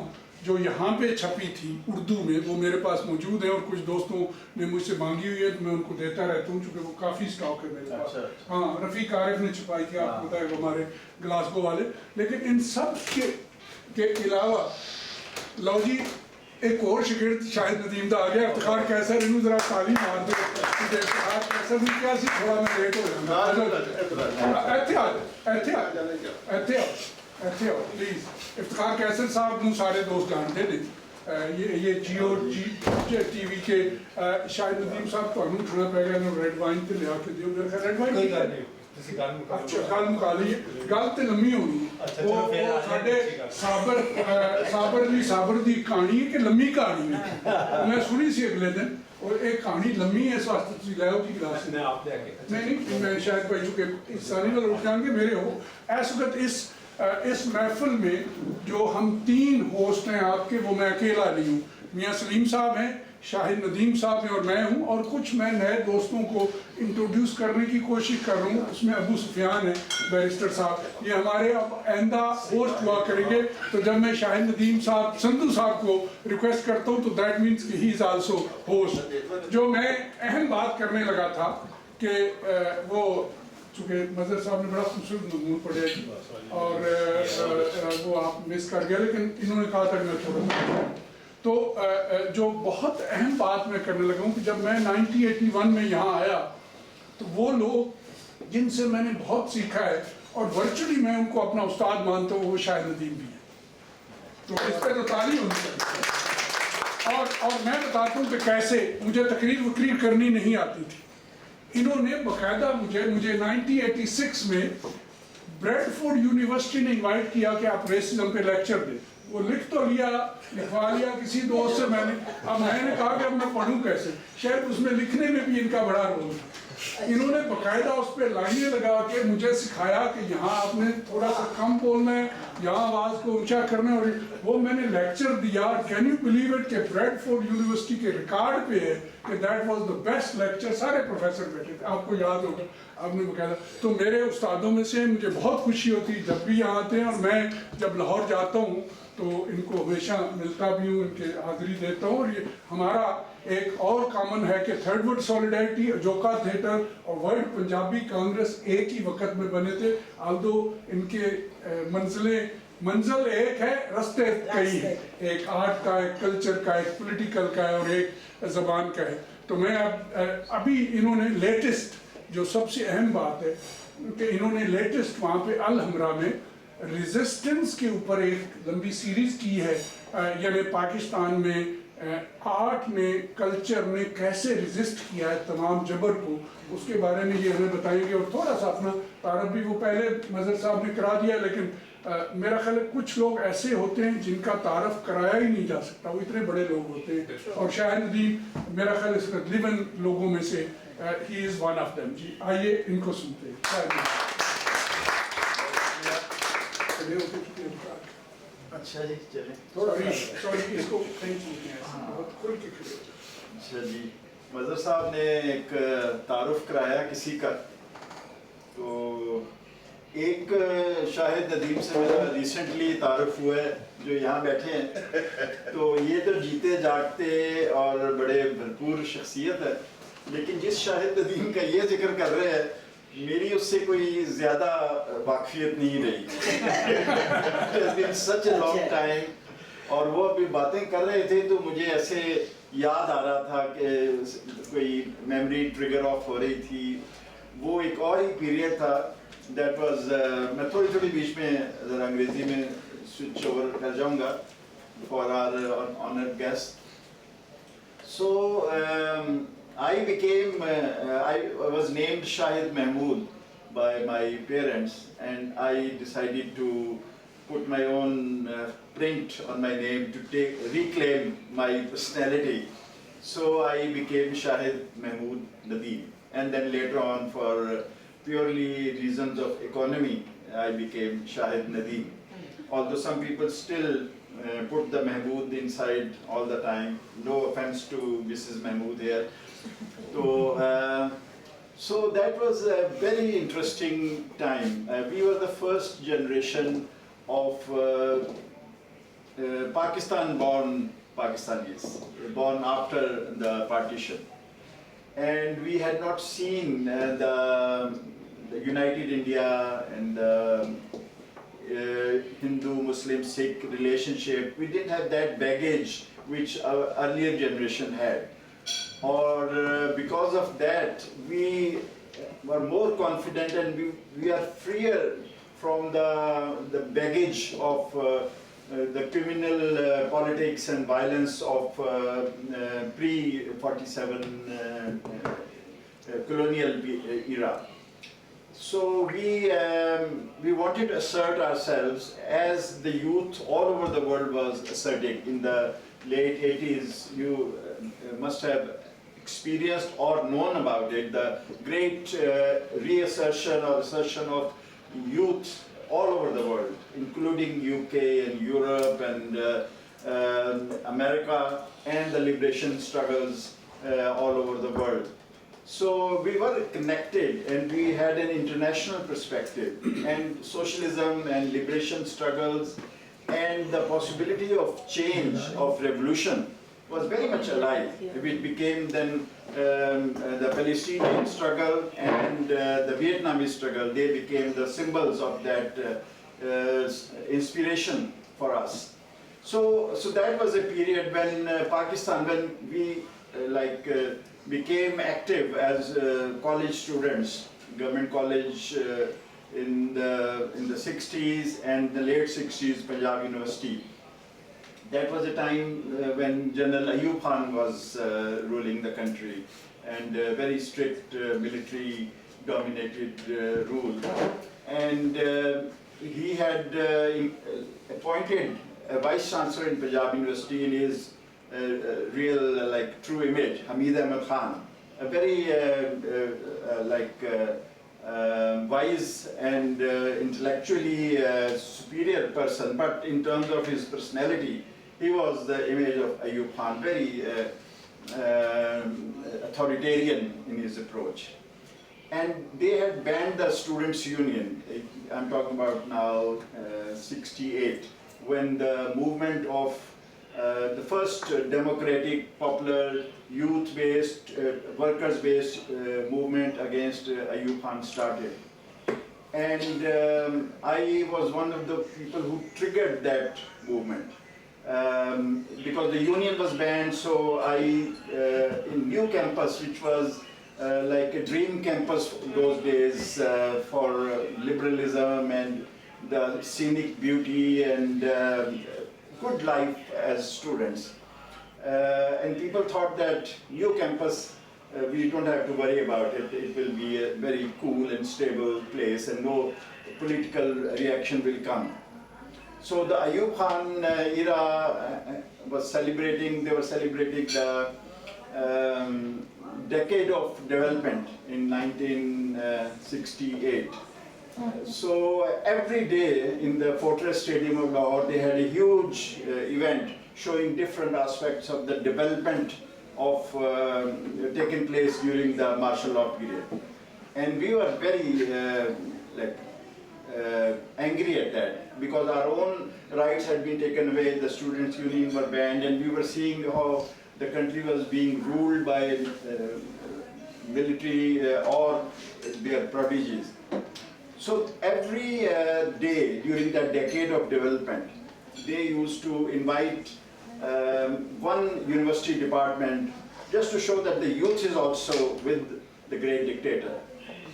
Speaker 1: जो यहाँ पे छपी थी उर्दू में, वो मेरे पास मौजूद है और कुछ दोस्तों ने मुझसे मांगी हुई है तो मैं उनको देता रहता हूँ, चूँकि वो काफ़ी स्टॉक है मेरे पास। हाँ, रफ़ीक आरिफ ने छपाई थी, आपको पता है, हमारे ग्लासगो वाले। लेकिन इन सब के अलावा लो जी एक और शिगिर्द शाहिद नदीम दा आ गया, इफ्तिखार कैसर, इन्हों जरा ताली मार दो। इफ्तिखार कैसर ने क्या सी, थोड़ा मैं लेट हो जाऊँ प्लीज़। इफ्तिखार कैसर साहब नूं सारे दोस्त जानते हैं, ये जियो TV के शाहिद नदीम साहब तो हमें उठना पै गया, रेड वाइन तो लिया के दियो, मेरे रेड वाइन अच्छा गल मुका ली, गल तो लम्मी होनी है। वो साडे साबर दी कहानी है कि लम्मी कहानी है, मैं सुनी सी अगले दिन, और एक कहानी लम्मी है, इस वास्ते तुसीं लै आओ की गिलास नहीं, मैं शायद भाई चुके इंसानी वाल उठ जाएंगे मेरे हो। इस वक्त इस महफिल में जो हम 3 होस्ट हैं आपके, वो मैं अकेला नहीं हूँ। मियाँ सलीम साहब हैं, शाहिद नदीम साहब हैं और मैं हूं, और कुछ मैं नए दोस्तों को इंट्रोड्यूस करने की कोशिश कर रहा हूं। उसमें अबू सुफियान है, बैरिस्टर साहब, ये हमारे अब आइंदा होस्ट हुआ करेंगे। तो जब मैं शाहिद नदीम साहब, संधू साहब को रिक्वेस्ट करता हूं तो दैट मीन्स कि ही इज़ आल्सो होस्ट। जो मैं अहम बात करने लगा था कि वो चूँकि मजहर साहब ने बड़ा खूबसूरत मजमून पढ़े और वो आप मिस कर गए, लेकिन इन्होंने कहा था कि मैं थोड़ा सा, तो जो बहुत अहम बात मैं करने लगा हूँ कि जब मैं 1981 में यहाँ आया तो वो लोग जिनसे मैंने बहुत सीखा है और वर्चुअली मैं उनको अपना उस्ताद मानता हूँ, वो शाहिद नदीम भी है। तो इस पर तो ताली होनी चाहिए। और मैं बताता हूँ कि कैसे मुझे तकरीर वकरीर करनी नहीं आती थी। इन्होंने बाकायदा मुझे 1986 में ब्रेडफोर्ड यूनिवर्सिटी ने इनवाइट किया कि आप रेसिज्म पे लेक्चर दें। वो लिखवा लिया किसी दोस्त से मैंने। अब मैंने कहा कि अब मैं पढ़ूं कैसे, शायद उसमें लिखने में भी इनका बड़ा रोल था। इन्होंने बाकायदा उस पर लाइनें लगा के मुझे सिखाया कि यहाँ आपने थोड़ा सा कम बोलना है, यहाँ आवाज़ को ऊंचा करना है। और वो मैंने लेक्चर दिया, कैन यू बिलीव इट, कि ब्रेडफोर्ड यूनिवर्सिटी के रिकॉर्ड पे है कि that was the best lecture. सारे प्रोफेसर बैठे थे, आपको याद होगा, आपने बाकायदा। तो मेरे उस्तादों में से मुझे बहुत खुशी होती है जब भी यहाँ आते हैं, और मैं जब लाहौर जाता हूँ तो इनको हमेशा मिलता भी हूँ, इनके हाजिरी देता हूँ। और ये हमारा एक और कॉमन है कि थर्ड वर्ल्ड सॉलिडारिटी, अजोका थिएटर और वर्ल्ड पंजाबी कांग्रेस एक ही वक्त में बने थे। आल्दो इनके मंजिल एक है, रास्ते कई हैं, एक आर्ट का, एक कल्चर का, एक पॉलिटिकल का है और एक ज़बान का है। तो मैं अभी इन्होंने लेटेस्ट, जो सबसे अहम बात है कि इन्होंने लेटेस्ट वहाँ पे अल हमरा में रेजिस्टेंस के ऊपर एक लंबी सीरीज की है, यानी पाकिस्तान में आर्ट ने, कल्चर ने कैसे रेजिस्ट किया है तमाम जबर को, उसके बारे में ये हमें बताएंगे। और थोड़ा सा अपना तारफ भी वो पहले मजहर साहब ने करा दिया, लेकिन मेरा ख्याल है कुछ लोग ऐसे होते हैं जिनका तारफ कराया ही नहीं जा सकता, वो इतने बड़े लोग होते हैं। और शाहिद नदीम मेरा ख्याल इस लिवन लोगों में से ही इज़ वन ऑफ देम। जी आइए इनको सुनते हैं।
Speaker 15: अच्छा जी, चले
Speaker 1: सॉरी इसको बहुत खुल के खड़े।
Speaker 15: अच्छा जी, मजहर साहब ने एक तारुफ कराया किसी का, तो एक शाहिद नदीम से मेरा रिसेंटली तारुफ हुआ है जो यहाँ बैठे हैं। तो ये तो जीते जागते और बड़े भरपूर शख्सियत है, लेकिन जिस शाहिद नदीम का ये जिक्र कर रहे हैं मेरी उससे कोई ज़्यादा वाकफियत नहीं रही। It's been such a long time। और वो अभी बातें कर रहे थे तो मुझे ऐसे याद आ रहा था कि कोई मेमोरी ट्रिगर ऑफ हो रही थी। वो एक और ही पीरियड था, दैट वाज, मैं थोड़ी थोड़ी बीच में ज़रा अंग्रेज़ी में स्विच ओवर कर जाऊँगा for our honoured guest. So I was named Shahid Mahmood by my parents, and I decided to put my own print on my name to reclaim my personality. So I became Shahid Mahmood Nadeem, and then later on, for purely reasons of economy, I became Shahid Nadeem. Although some people still put the Mahmood inside all the time. No offense to Mrs. Mahmood here. So that was a very interesting time. We were the first generation of Pakistan-born Pakistanis, born after the partition. And we had not seen the United India and the Hindu-Muslim-Sikh relationship. We didn't have that baggage which our earlier generation had. Or because of that, we were more confident, and we are freer from the baggage of the criminal politics and violence of pre-47 colonial era. So we wanted to assert ourselves as the youth all over the world was asserting. In the late 80s, you must have experienced or known about it, the great reassertion or assertion of youth all over the world, including UK and Europe and America and the liberation struggles all over the world. So we were connected and we had an international perspective, and socialism and liberation struggles and the possibility of change, of revolution was very much alive. It became then the Palestinian struggle and the Vietnamese struggle, they became the symbols of that inspiration for us. So that was a period when Pakistan, when we became active as college students, government college in the 60s and the late 60s, Punjab University. That was a time when General Ayub Khan was ruling the country, and very strict military dominated rule. And he had appointed a vice chancellor in Punjab University in his real true image, Hamid Ahmed Khan, a very wise and intellectually superior person, but in terms of his personality, he was the image of Ayub Khan, very authoritarian in his approach. And they had banned the Students' Union. I'm talking about now 68, when the movement of the first democratic, popular, youth-based, workers-based movement against Ayub Khan started. And I was one of the people who triggered that movement. Because the union was banned, so I, in New Campus, which was like a dream campus those days for liberalism and the scenic beauty and good life as students. And people thought that New Campus, we don't have to worry about it. It will be a very cool and stable place and no political reaction will come. So the Ayub Khan era was celebrating, they were celebrating the decade of development in 1968. So every day in the Fortress Stadium of Lahore, they had a huge event showing different aspects of the development of taken place during the martial law period. And we were very angry at that, because our own rights had been taken away, the Students' Union were banned, and we were seeing how the country was being ruled by military or their prodigies. So every day during that decade of development, they used to invite one university department just to show that the youth is also with the great dictator.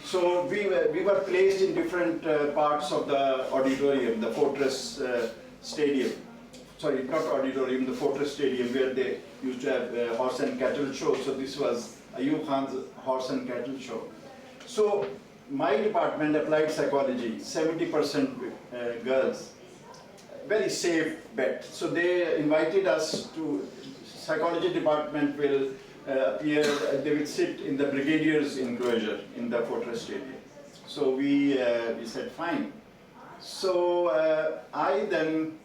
Speaker 15: So we were placed in different parts of the auditorium, the Fortress Stadium. Sorry, not auditorium, the Fortress Stadium, where they used to have a horse and cattle show. So this was Ayub Khan's horse and cattle show. So my department, applied psychology, 70% girls, very safe bet. So they invited us to, psychology department will appear, they will sit in the Brigadiers' enclosure in the Fortress Stadium. So we said fine. So I then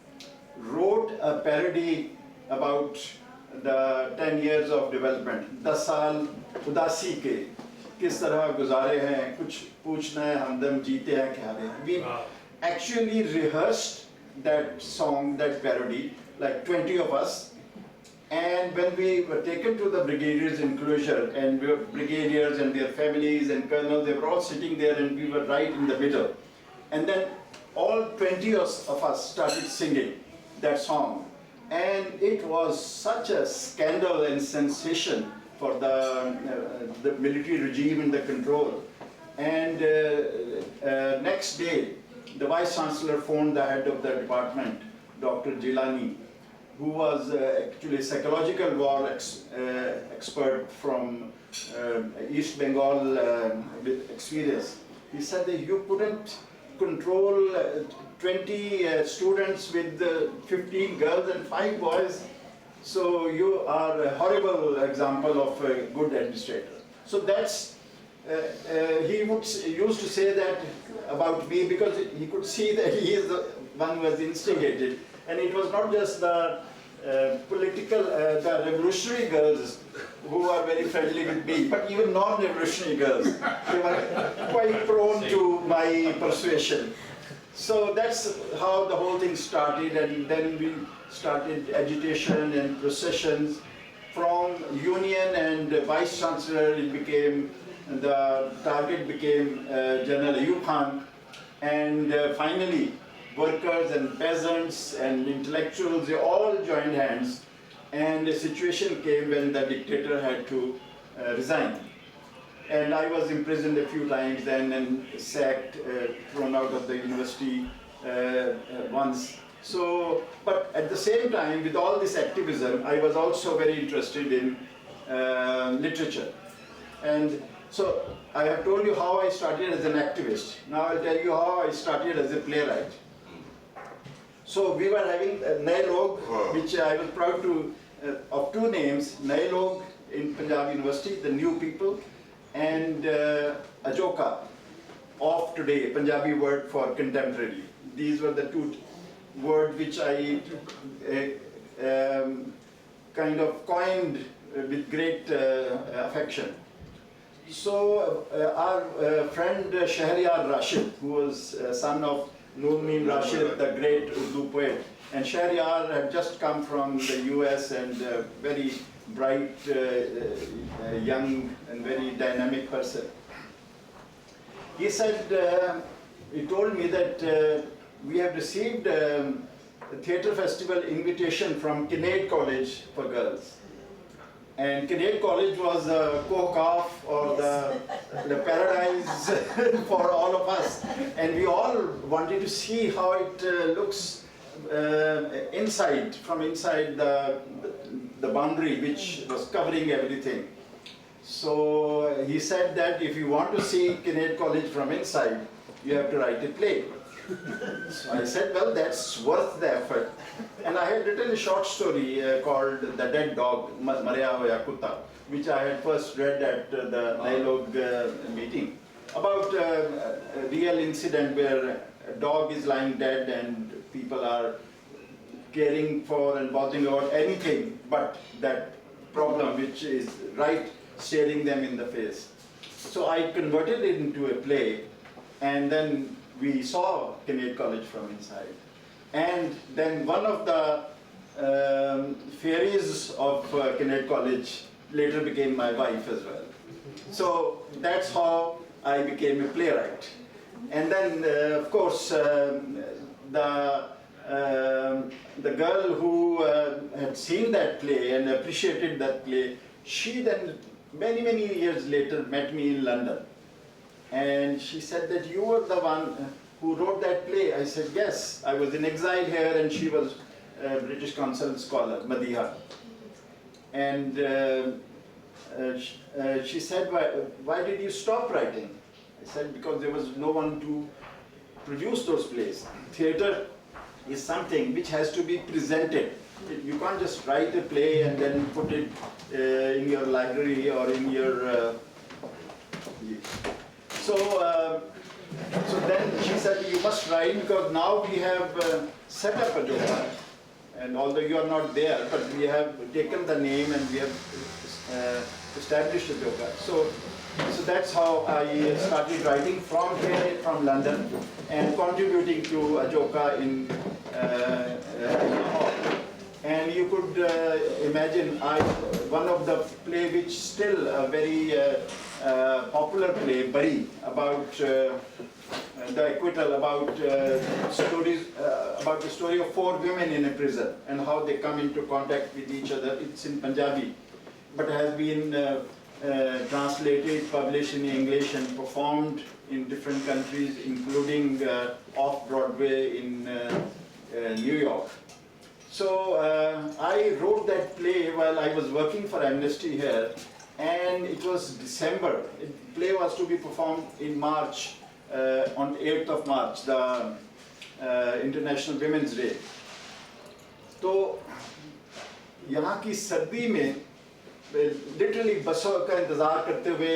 Speaker 15: wrote a parody about the 10 years of development. 10 साल उदासी के किस तरह गुजारे हैं, कुछ पूछना है हमदम जीते हैं क्या रे. We actually rehearsed that song, that parody, like 20 of us. And when we were taken to the Brigadiers' enclosure, and we were brigadiers and their families and colonels, they were all sitting there and we were right in the middle. And then all 20 of us started singing that song. And it was such a scandal and sensation for the military regime and the control. And next day, the Vice Chancellor phoned the head of the department, Dr. Jilani, who was actually a psychological war expert from East Bengal with experience. He said that you couldn't control 20 students with 15 girls and 5 boys, so you are a horrible example of a good administrator. So that's, he used to say that about me, because he could see that he is the one who was instigated. And it was not just the the revolutionary girls who are very friendly with me, but even non-revolutionary girls, they were quite prone to my persuasion. So that's how the whole thing started, and then we started agitation and processions. From union and vice chancellor, it became, the target became General Ayub Khan, and finally workers and peasants and intellectuals, they all joined hands, and a situation came when the dictator had to resign. And I was imprisoned a few times then and sacked, thrown out of the university once. So, but at the same time, with all this activism, I was also very interested in literature. And so I have told you how I started as an activist. Now I'll tell you how I started as a playwright. So we were having Nailog, which I was proud to, of two names, Nailog in Punjab University, the new people, and Ajoka, of today, Punjabi word for contemporary. These were the two words which I kind of coined with great affection. So our friend Shahid Rashid, who was son of Nadeem Rashid, the great Urdu poet, and Shahid had just come from the US and very bright, young and very dynamic person. He said, he told me that we have received a theatre festival invitation from Kinnaird College for girls. And Kinnaird College was the Kohkaf or the paradise for all of us. And we all wanted to see how it looks inside, from inside the boundary which was covering everything. So he said that if you want to see Kinnaird College from inside, you have to write a play. So I said, well, that's worth the effort. And I had written a short story called The Dead Dog, Marya Hoya Kutta, which I had first read at the Nailog meeting, about a real incident where a dog is lying dead and people are caring for and bothering about anything but that problem which is right staring them in the face. So I converted it into a play, and then we saw Kinnaird College from inside. And then one of the fairies of Kinnaird College later became my wife as well. So that's how I became a playwright. And then, of course, the girl who had seen that play and appreciated that play, she then, many, many years later, met me in London. And she said that you were the one who wrote that play. I said, yes, I was in exile here, and she was a British Council scholar, Madiha. And she said, why did you stop writing? I said, because there was no one to produce those plays. Theatre is something which has to be presented. You can't just write a play and then put it in your library or in your... So then she said, you must write, because now we have set up Ajoka, and although you are not there, but we have taken the name and we have established Ajoka. So that's how I started writing from here, from London, and contributing to Ajoka in Lahore. And you could imagine, one of the play which still a very popular play, Bari, about the acquittal, about stories, about the story of 4 women in a prison and how they come into contact with each other. It's in Punjabi, but has been translated, published in English, and performed in different countries, including off-Broadway in New York. So I wrote that play while I was working for Amnesty here, and it was December. The play was to be performed in March, on 8th of March, the International Women's Day. तो यहाँ की सर्दी में literally बसों का इंतज़ार करते हुए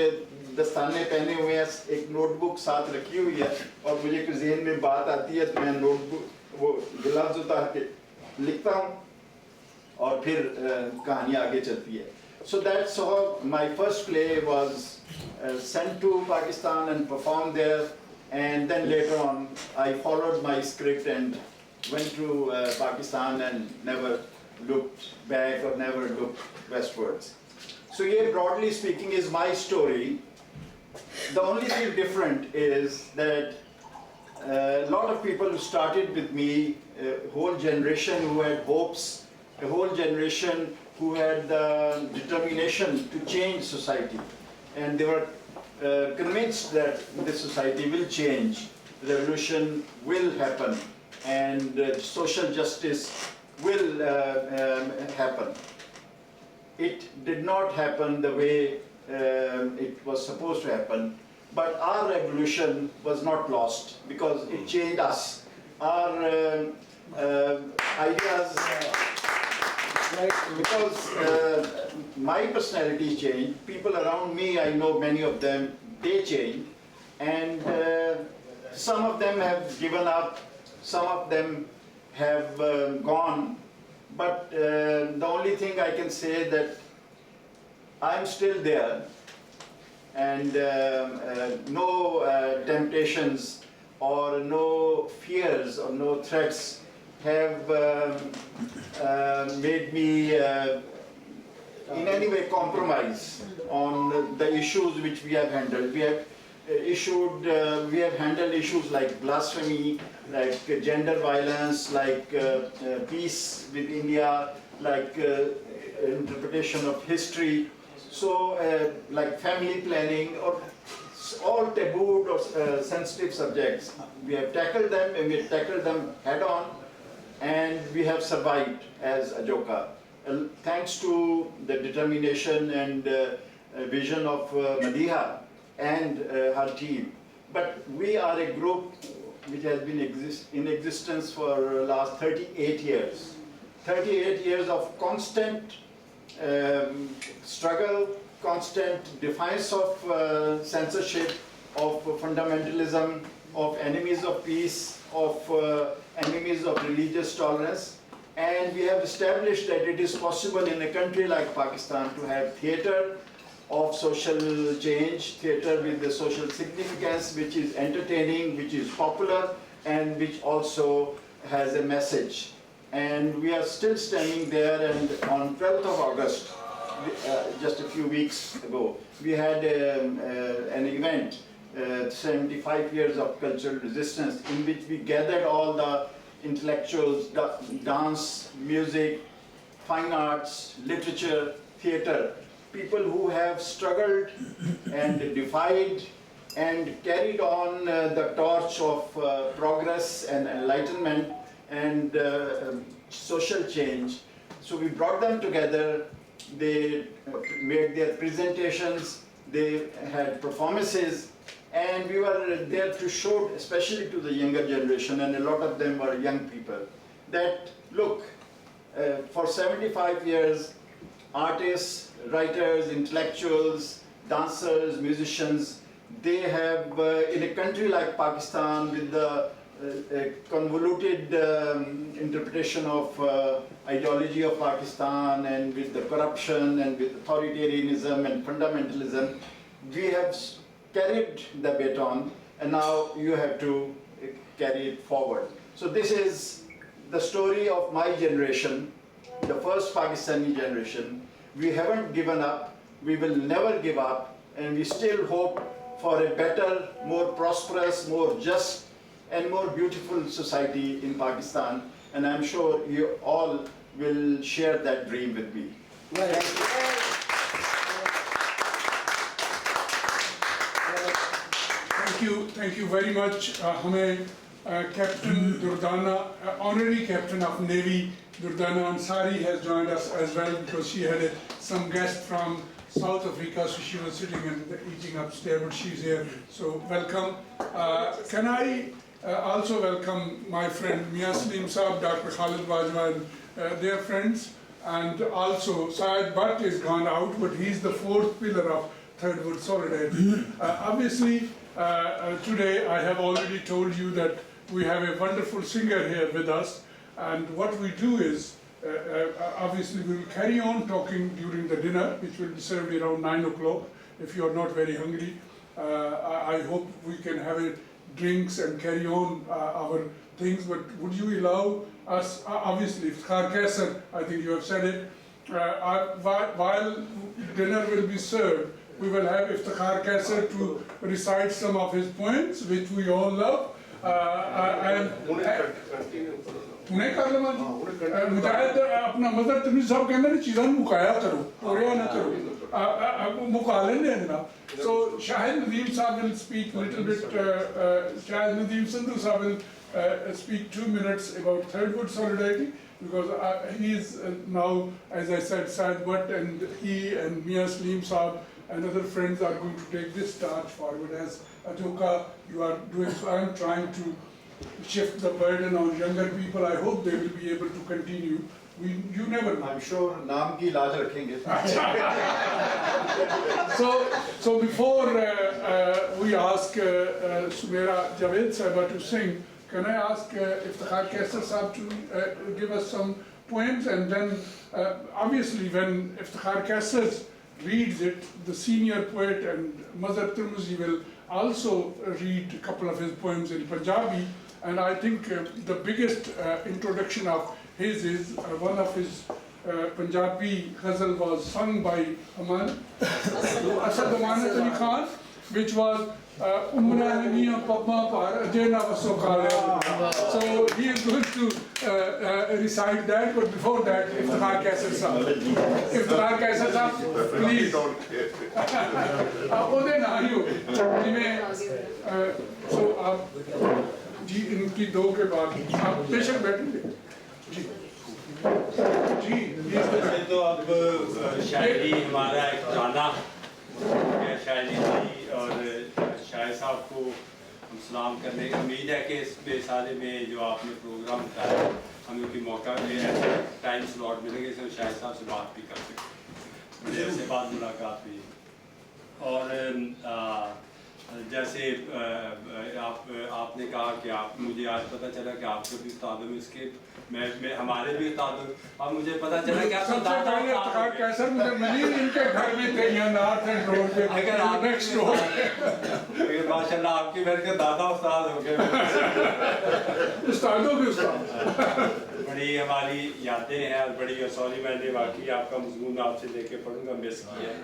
Speaker 15: दस्ताने पहने हुए हैं, एक नोटबुक साथ रखी हुई है, और मुझे कुछ ज़हन में बात आती है तो मैं नोटबुक वो ग्लव्स उतार के लिखता हूँ, और फिर कहानी आगे चलती है. So that's how my first play was sent to Pakistan and performed there, and then later on I followed my script and went to Pakistan and never looked back or never looked westwards. So here, broadly speaking, is my story. The only thing different is that a lot of people who started with me, a whole generation who had hopes, a whole generation who had the determination to change society. And they were convinced that this society will change, revolution will happen, and social justice will happen. It did not happen the way it was supposed to happen, but our revolution was not lost because it changed us. Our ideas, because my personality changed, people around me, I know many of them, they changed, and some of them have given up, some of them have gone, but the only thing I can say that I'm still there, and no temptations or no fears or no threats have made me in any way compromise on the issues which we have handled. We have handled issues like blasphemy, like gender violence, like peace with India, like interpretation of history. So like family planning, or all taboo or sensitive subjects. We have tackled them, and we have tackled them head on, and we have survived as Ajoka. Thanks to the determination and vision of Madiha and her team. But we are a group which has been in existence for the last 38 years. 38 years of constant struggle, constant defiance of censorship, of fundamentalism, of enemies of peace, of enemies of religious tolerance. And we have established that it is possible in a country like Pakistan to have theatre of social change, theatre with the social significance, which is entertaining, which is popular, and which also has a message. And we are still standing there, and on 12th of August, just a few weeks ago, we had an event, 75 years of cultural resistance, in which we gathered all the intellectuals, dance, music, fine arts, literature, theatre, people who have struggled and defied and carried on the torch of progress and enlightenment and social change. So we brought them together, they made their presentations, they had performances, and we were there to show, especially to the younger generation, and a lot of them were young people, that look, for 75 years, artists, writers, intellectuals, dancers, musicians, they have, in a country like Pakistan, with the convoluted interpretation of ideology of Pakistan, and with the corruption and with authoritarianism and fundamentalism, we have carried the baton, and now you have to carry it forward. So this is the story of my generation, the first Pakistani generation. We haven't given up, we will never give up, and we still hope for a better, more prosperous, more just, and more beautiful society in Pakistan. And I'm sure you all will share that dream with me.
Speaker 1: Thank you very much. हमें Captain Durdana, honorary Captain of Navy Durdana Ansari has joined us as well, because she had some guest from South Africa, so she was sitting and eating upstairs, but she's here. So welcome. Can I also welcome my friend Mia Salim Saab, Dr. Khalid Wajwa, and their friends, and also Syed Bhatt is gone out, but he's the fourth pillar of Third World Solidarity. Obviously, today I have already told you that we have a wonderful singer here with us, and what we do is obviously we will carry on talking during the dinner, which will be served around 9 o'clock. If you are not very hungry, I hope we can have drinks and carry on our things. But would you allow us, obviously, Iftikhar Kaisar, I think you have said it, while dinner will be served, we will have Iftikhar Kaisar to recite some of his poems, which we all love. उन्हें कर लेना जी मुजाहिद अपना mother तमीज साहब कहते हैं चीज़ां मुकाया करो और ना करो मुकाले ने ना so Shahid Nadeem साहब will speak a little bit Shahid Nadeem Sindhu साहब will speak 2 minutes about third world solidarity because he is now, as I said, Saad Butt and he and Mia Saleem Saab and other friends are going to take this torch forward as Ajoka you are doing. So I am trying to shift the burden on younger people. I hope they will be able to continue. You never know.
Speaker 15: I'm sure naam ki laaj rakhenge.
Speaker 1: So before we ask Sumera Javed Sahaba to sing, can I ask Iftikhar Kaisar Sahab to give us some poems, and then obviously when Iftikhar Kaisar reads it, the senior poet and Mazhar Tirmizi will also read a couple of his poems in Punjabi, and I think the biggest introduction of his is one of his Punjabi ghazal was sung by Asad Amanat Ali Khan, which was Umra Niya Papa Par Ajena Vasokale. So he is going to recite that, but before that, Iftikhar Kaisar Sahab. Iftikhar Kaisar Sahab, please. Ode na hi ho. So aap ji inki do ke baad aap beshak बैठेंगे जी जी
Speaker 16: वैसे तो अब शायरी हमारा एक गाना शायरी थी और शाहिद साहब को हम सलाम करने की उम्मीद है कि इस बेसारे में जो आपने प्रोग्राम बताया हमें कोई मौका मिले ऐसे टाइम स्लॉट मिलेगा इसमें शाहिद साहब से बात भी कर सकते बड़े से बाद मुलाकात हुई और जैसे आपने कहा कि आप मुझे आज पता चला कि आपके भी उस्तादों में इसके मैं हमारे भी उस्तादों अब मुझे पता चला कि आप
Speaker 1: कैसर मुझे मिली इनके घर में थे यहाँ नॉर्थ एंड रोड पे
Speaker 16: अगर आप
Speaker 1: नेक्स्ट रोड
Speaker 16: माशाल्लाह आपके घर के दादा उस्ताद हो गए
Speaker 1: उस्तादों के उस्ताद
Speaker 16: बड़ी हमारी यादें हैं और बड़ी सॉरी मैंने वाकई आपका मजमून आपसे लेके पढ़ूंगा मिस किया है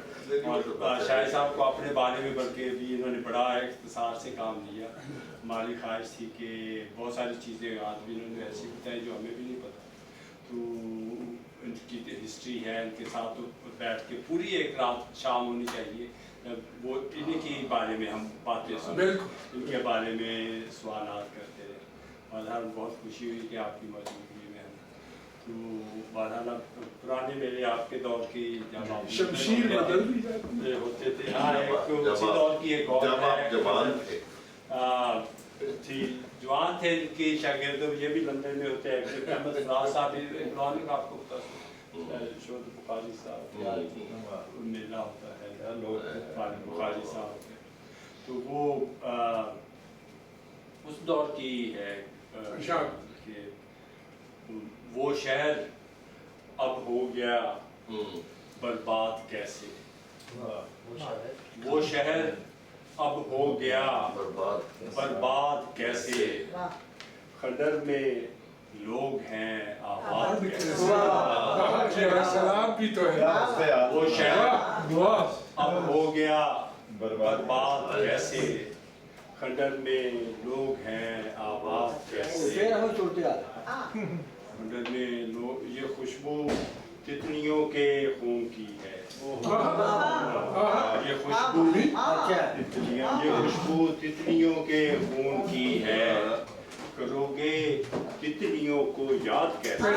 Speaker 16: और शाहिद साहब को अपने बारे में बल्कि भी इन्होंने बड़ा इख्तिसार से काम लिया हमारी ख्वाहिश थी कि बहुत सारी चीज़ें आज भी इन्होंने ऐसी बताई जो हमें भी नहीं पता तो इनकी हिस्ट्री है इनके साथ तो बैठ के पूरी एक रात शाम होनी चाहिए वो इन्हीं के बारे में हम बातें सुने इनके बारे में सवालात करते रहे और हम बहुत खुशी हुई कि आपकी मौजूदगी में हम तो बहरहाल पुराने मेले आपके दौर की जब आप
Speaker 1: शमशीर बदल
Speaker 16: होते थे हाँ एक उसी दौर की एक और थी जवान थे इनके शागिर्द ये भी लंदन में होते हैं अहमद फराज साहब इब्राहिम का आपको पता शोध बुखारी साहब मेला होता है लोग बुखारी साहब तो वो उस दौर की है कि वो शहर अब हो गया बर्बाद कैसे वो शहर अब हो गया बर्बाद कैसे खदर में लोग हैं आबाद कैसे वो शहर अब हो गया बर्बाद कैसे खंडर में लोग हैं आबाद कैसे खंडर में लोग ये खुशबू तितलियों के खून की है ये खुशबू तितलियों के खून की है करोगे तितलियों को याद कैसे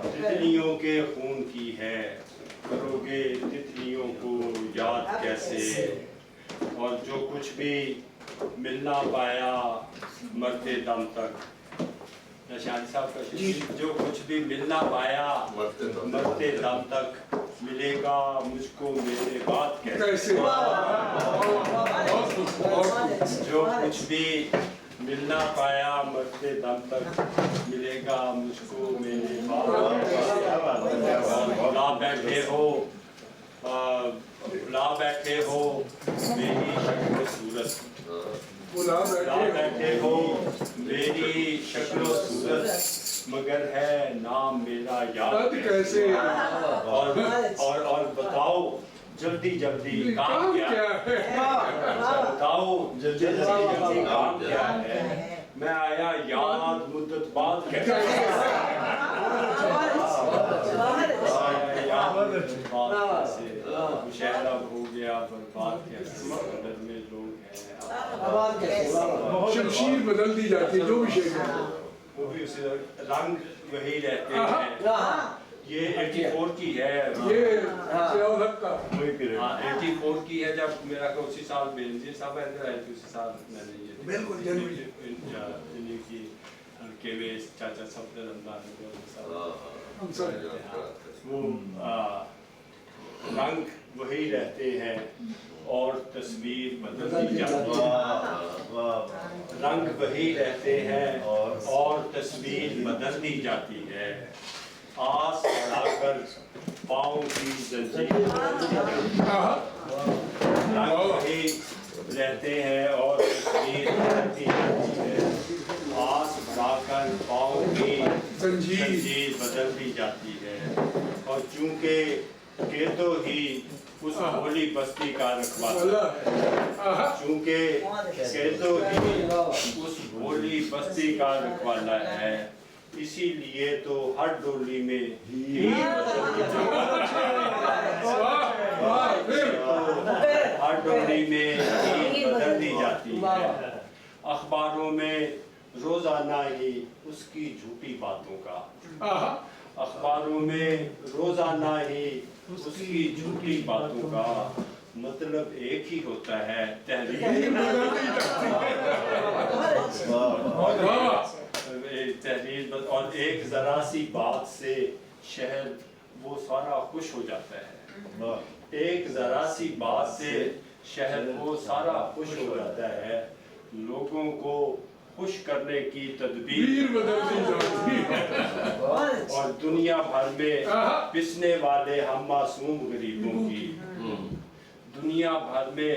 Speaker 16: तितलियों के खून की है करोगे तितलियों को याद कैसे और जो कुछ भी मिलना पाया मरते दम तक शाहिद साहब का जो कुछ भी मिलना पाया मरते दम तक मिलेगा मुझको मेरे बाद कैसे जो कुछ भी मिलना पाया मरते दम तक मिलेगा मुझको मेरे बाप ला बैठे हो मेरी शक्ल सूरत ला बैठे हो मेरी शक्ल सूरत मगर है नाम मेरा याद कैसे और बताओ जल्दी जल्दी काम क्या है बताओ जल्दी जल्दी काम क्या है मैं आया याद मुद्दत बाद कैसे मुशहरा हो गया बर्बाद कैसे बदल में लोग हैं
Speaker 1: शमशीर बदल दी जाती है जो भी शेख है
Speaker 16: वो भी उसी रंग वही रहते हैं ये 84 की है
Speaker 1: ये
Speaker 16: वही पीरियड 84 की है जब मेरा को उसी साल बेनजीर साहब आए थे उसी साल मैंने ये
Speaker 1: बिल्कुल जनवरी
Speaker 16: इन्हीं की हल्के में चाचा सब रमजान वो रंग वही रहते हैं और तस्वीर बदलती जाती है रंग वही रहते हैं और तस्वीर बदलती जाती है आस बढ़ाकर पाँव की जंजीर रंग वही रहते हैं और तस्वीर बदलती जाती है आस बढ़ाकर पाँव की जंजीर बदलती जाती है और चूंकि के तो ही उस भोली बस्ती का रखवाला चूंकि के तो ही उस भोली बस्ती का रखवाला है इसीलिए तो हर डोली में हर डोली में बदलती जाती है अखबारों में रोजाना ही उसकी झूठी बातों का अखबारों में रोजाना ही उसकी झूठी बातों का मतलब एक ही होता है तहरीर और एक जरा सी बात से शहर वो सारा खुश हो जाता है एक जरा सी बात से शहर वो सारा खुश हो जाता है लोगों को खुश करने की तदबीर बदलती जाती है और दुनिया भर में पिसने वाले हम मासूम गरीबों की दुनिया भर में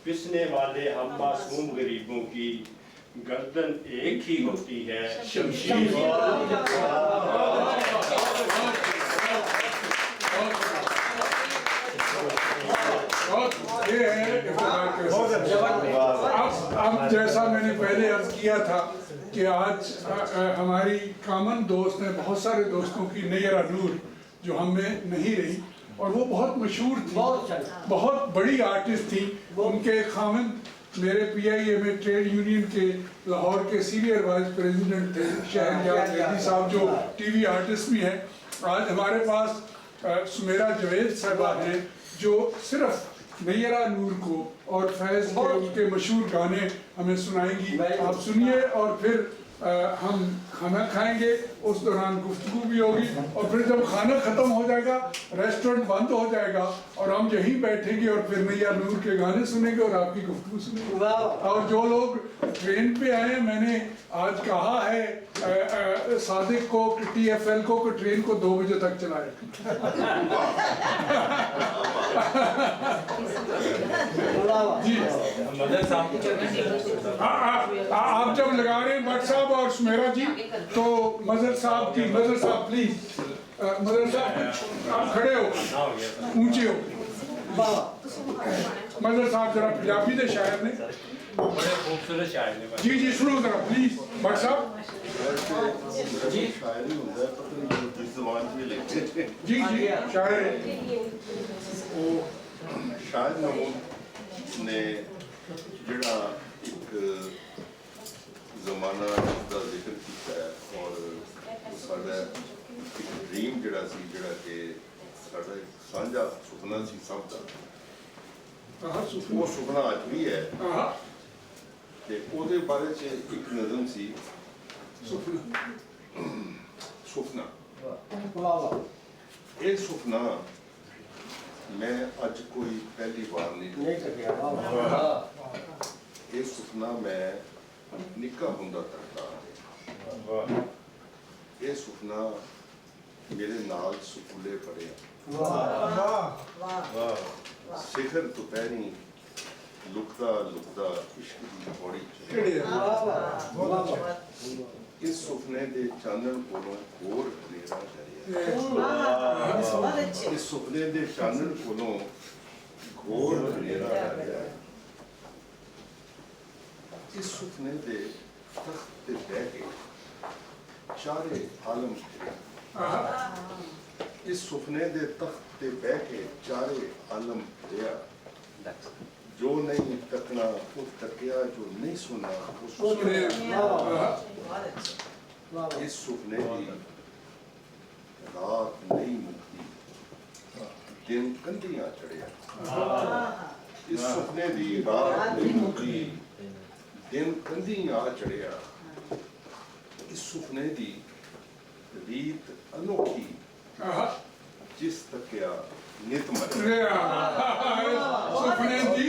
Speaker 16: पिसने वाले हम मासूम गरीबों की गर्दन एक ही होती है शमशीर
Speaker 1: ये है अब जैसा मैंने पहले अर्ज किया था कि आज हमारी कॉमन दोस्त हैं बहुत सारे दोस्तों की नैरा नूर जो हम में नहीं रही और वो बहुत मशहूर थी बहुत बड़ी आर्टिस्ट थी उनके खामन मेरे PIA में ट्रेड यूनियन के लाहौर के सीनियर वाइस प्रेसिडेंट थे शहद साहब जो TV आर्टिस्ट भी हैं आज हमारे पास सुमेरा जवेद साहबा हैं जो सिर्फ नैरा नूर को और फैज़ के उनके मशहूर गाने हमें सुनाएंगी आप सुनिए और फिर हम खाना खाएंगे उस दौरान गुफ्तगू भी होगी और फिर जब खाना ख़त्म हो जाएगा रेस्टोरेंट बंद हो जाएगा और हम यहीं बैठेंगे और फिर नैया नूर के गाने सुनेंगे और आपकी गुफ्तगू सुनेंगे और जो लोग ट्रेन पे आए मैंने आज कहा है सादिक को कि TFL को ट्रेन को 2 बजे तक चलाए जी आप जब लगा रहे हैं भट्ट साहब और सुमेरा जी तो मजर साहब प्लीज मदर साहब आप खड़े हो ऊंचे हो मदर साहब जरा पंजाबी दे शायर ने
Speaker 16: बड़े खूबसूरत शायर ने
Speaker 1: जी सुनो जरा प्लीज भट्ट साहब
Speaker 14: जी शायरी होता है पता नहीं किस ज़बान में लिखते हैं
Speaker 1: जी शायर
Speaker 14: वो शायद महमूद ने जड़ा एक ज़माना का जिक्र किया है और साडा एक ड्रीम जड़ा सी जड़ा के साडा एक सांझा सुपना सी सब दा वो सुपना आज भी है ते ओदे बारे च एक नज़म सी सुपना ये सुपना मैं आज कोई पहली बार नहीं ये सुपना मैं ਨਿੱਕਾ ਹੁੰਦਾ ਤੱਕਦਾ ਇਹ ਸੁਪਨਾ ਮੇਰੇ ਨਾਲ ਸਕੂਲੇ ਪੜਿਆ ਸਿਖਰ ਦੁਪਹਿਰੀ ਲੁਕਦਾ ਲੁਕਦਾ ਇਸ਼ਕ ਦੀ ਪੌੜੀ ਚੜਿਆ ਇਸ ਸੁਪਨੇ ਦੇ ਚਾਨਣ ਕੋਲੋਂ ਹੋਰ ਹਨੇਰਾ ਚੜਿਆ ਇਸ ਸੁਪਨੇ ਦੇ ਚਾਨਣ ਕੋਲੋਂ ਘੋਰ ਹਨੇਰਾ ਚੜਿਆ ਇਸ ਸੁਪਨੇ ਦੇ ਤਖਤ ਤੇ ਬਹਿ ਕੇ ਚਾਰੇ ਆਲਮ ਫਿਰਿਆ ਇਸ ਸੁਪਨੇ ਦੇ ਤਖਤ ਤੇ ਬਹਿ ਕੇ ਚਾਰੇ ਆਲਮ ਫਿਰਿਆ ਜੋ ਨਹੀਂ ਤੱਕਣਾ ਉਹ ਤੱਕਿਆ ਜੋ ਨਹੀਂ ਸੁਣਾ ਉਹ ਸੁਣਿਆ ਇਸ ਸੁਪਨੇ ਦੀ ਰਾਤ ਨਹੀਂ ਮੁਕਤੀ ਦਿਨ ਕੰਧੀਆਂ ਚੜਿਆ ਇਸ ਸੁਪਨੇ ਦੀ ਰਾਤ ਨਹੀਂ ਮੁਕਤੀ ਦਿਨ ਕੰਧੀਆਂ ਚੜਿਆ ਇਸ ਸੁਪਨੇ ਦੀ ਰੀਤ ਅਨੋਖੀ ਜਿਸ ਤੱਕਿਆ ਨਿਤ ਮਰਿਆ ਸੁਪਨੇ ਦੀ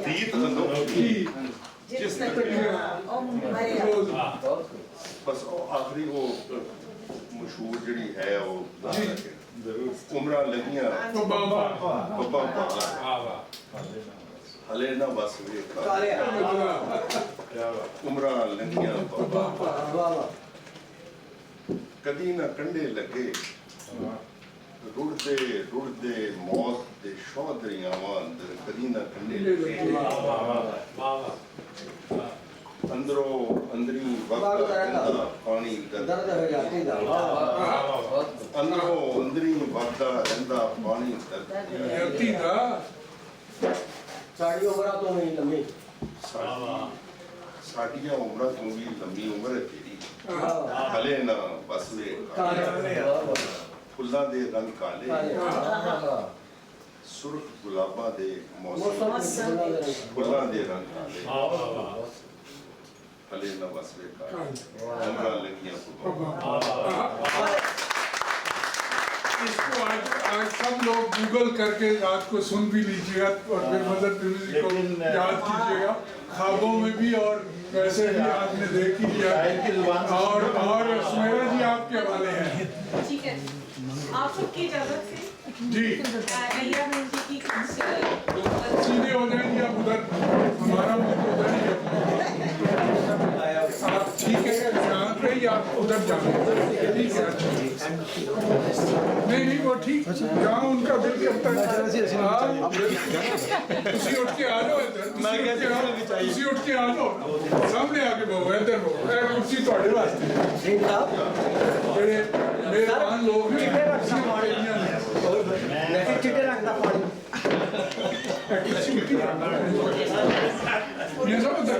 Speaker 14: ਰੀਤ ਅਨੋਖੀ ਜਿਸ ਤੱਕਿਆ ਬਸ ਆਖਰੀ ਉਹ ਮਸ਼ਹੂਰ ਜਿਹੜੀ ਹੈ ਉਹ ਉਮਰਾਂ ਲੱਗੀਆਂ ਹਲੇ ਨਾ ਬਸ ਵੇਖ ਉਮਰਾਂ ਲੱਗੀਆਂ ਕਦੀ ਨਾ ਕੰਢੇ ਲੱਗੇ ਰੁੜਦੇ ਰੁੜਦੇ ਮੌਤ ਦੇ ਸ਼ੌਹ ਦਰਿਆਵਾਂ ਅੰਦਰ ਕਦੀ ਨਾ ਕੰਢੇ ਲੱਗੇ ਅੰਦਰੋਂ ਅੰਦਰੀ ਵਗਦਾ ਰਹਿੰਦਾ ਪਾਣੀ ਦਰਦ ਅੰਦਰੋਂ ਅੰਦਰੀ ਵਗਦਾ ਰਹਿੰਦਾ ਪਾਣੀ ਦਰਦ
Speaker 6: ਸਾਡੀ ਉਮਰਾਂ ਤੋਂ ਵੀ ਲੰਮੀ
Speaker 14: ਸਾਡੀਆਂ ਉਮਰਾਂ ਤੋਂ ਵੀ ਲੰਮੀ ਉਮਰ ਹੈ ਤੇਰੀ ਹਲੇ ਨਾ ਬਸ ਵੇ ਫੁੱਲਾਂ ਦੇ ਰੰਗ ਕਾਲੇ ਸੁਰਖ ਗੁਲਾਬਾਂ ਦੇ ਮੌਸਮ ਫੁੱਲਾਂ ਦੇ ਰੰਗ ਕਾਲੇ हले न बस
Speaker 1: इसको आज सब लोग गूगल करके रात को सुन भी लीजिएगा और फिर मदर टेरेसा को याद कीजिएगा ख्वाबों में भी और वैसे भी आपने देख ही लिया और सुमेरा जी आपके हवाले हैं।
Speaker 12: ठीक है आप सबकी इजाजत से
Speaker 1: जी सीधे हो जाएंगे आप उधर हमारा मुझे उधर ही है आप ठीक है यहाँ पे ही आप उधर जाओ ठीक है नहीं वो ठीक जहाँ उनका दिल करता है उसी उठ के आ जाओ इधर उसी उठ के आ जाओ सामने आके बहु इधर बहु कुर्सी थोड़े वास्ते जेड़े मेहरबान लोग हैं
Speaker 6: चिट्टे रखता पानी
Speaker 1: ये सब उधर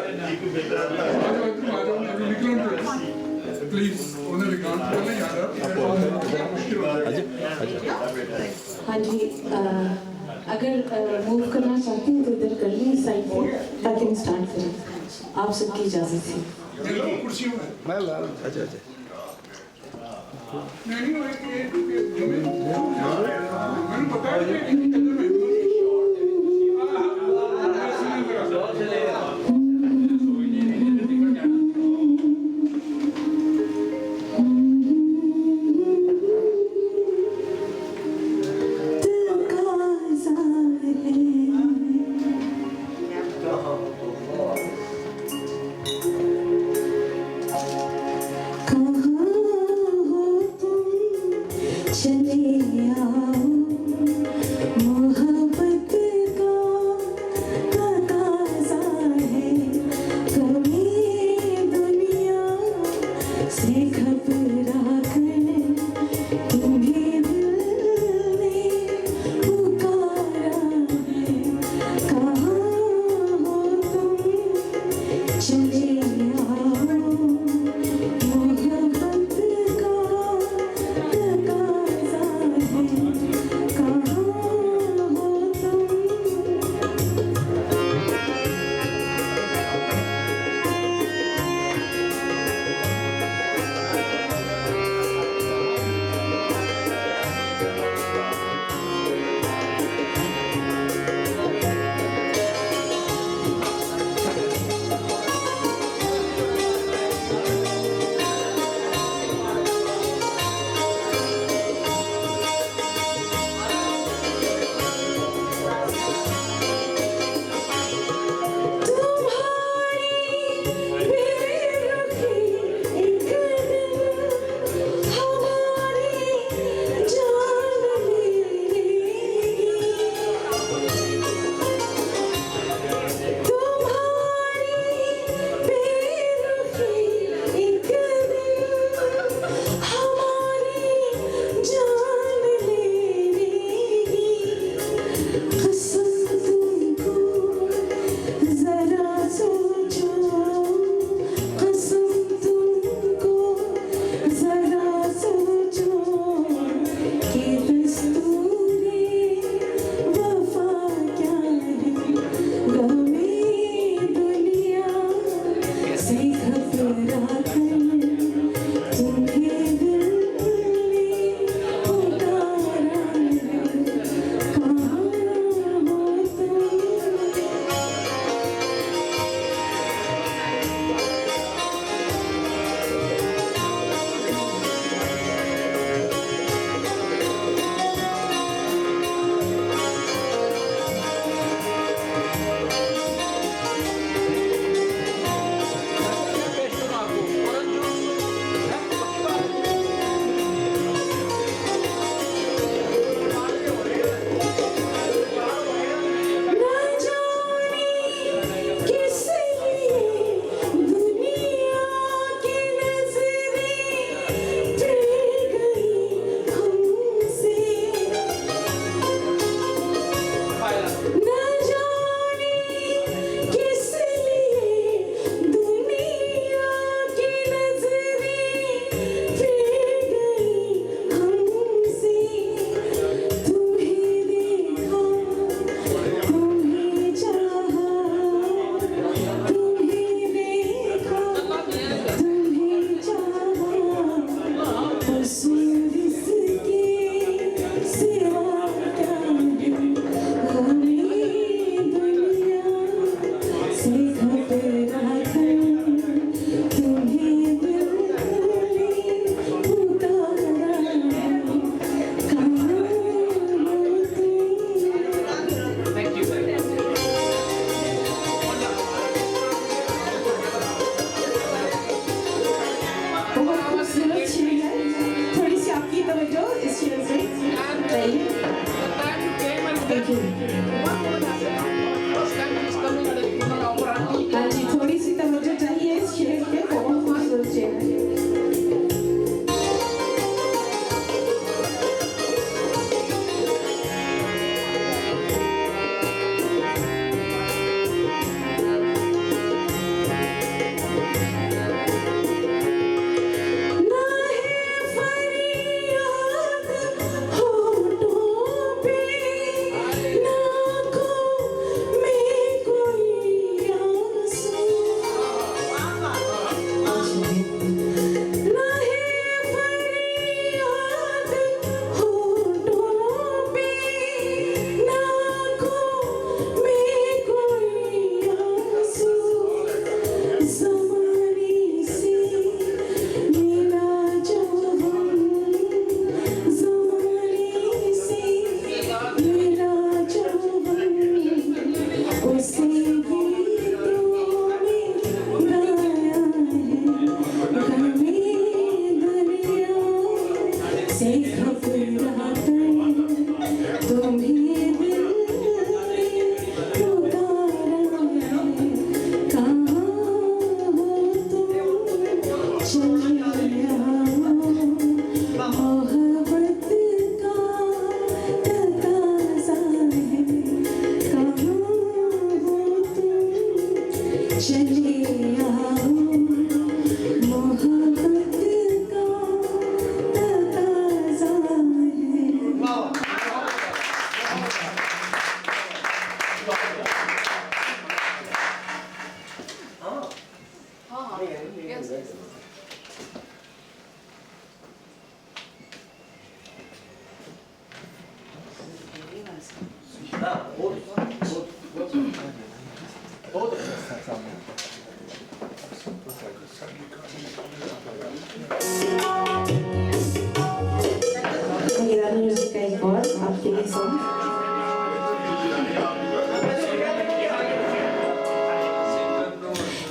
Speaker 1: प्लीज उन्हें रिकॉर्ड करने याद
Speaker 17: हाँ जी अगर मूव करना चाहते हैं तो इधर कर लें साइड पे ताकि हम स्टार्ट करें आप सबकी इजाज़त से
Speaker 10: अच्छा अच्छा
Speaker 1: नहीं मैंने बताया
Speaker 17: चले आओ हाँ जी, थोड़ी सी तवज्जो चाहिए इस शेर पे, बहुत खूबसूरत शेर है।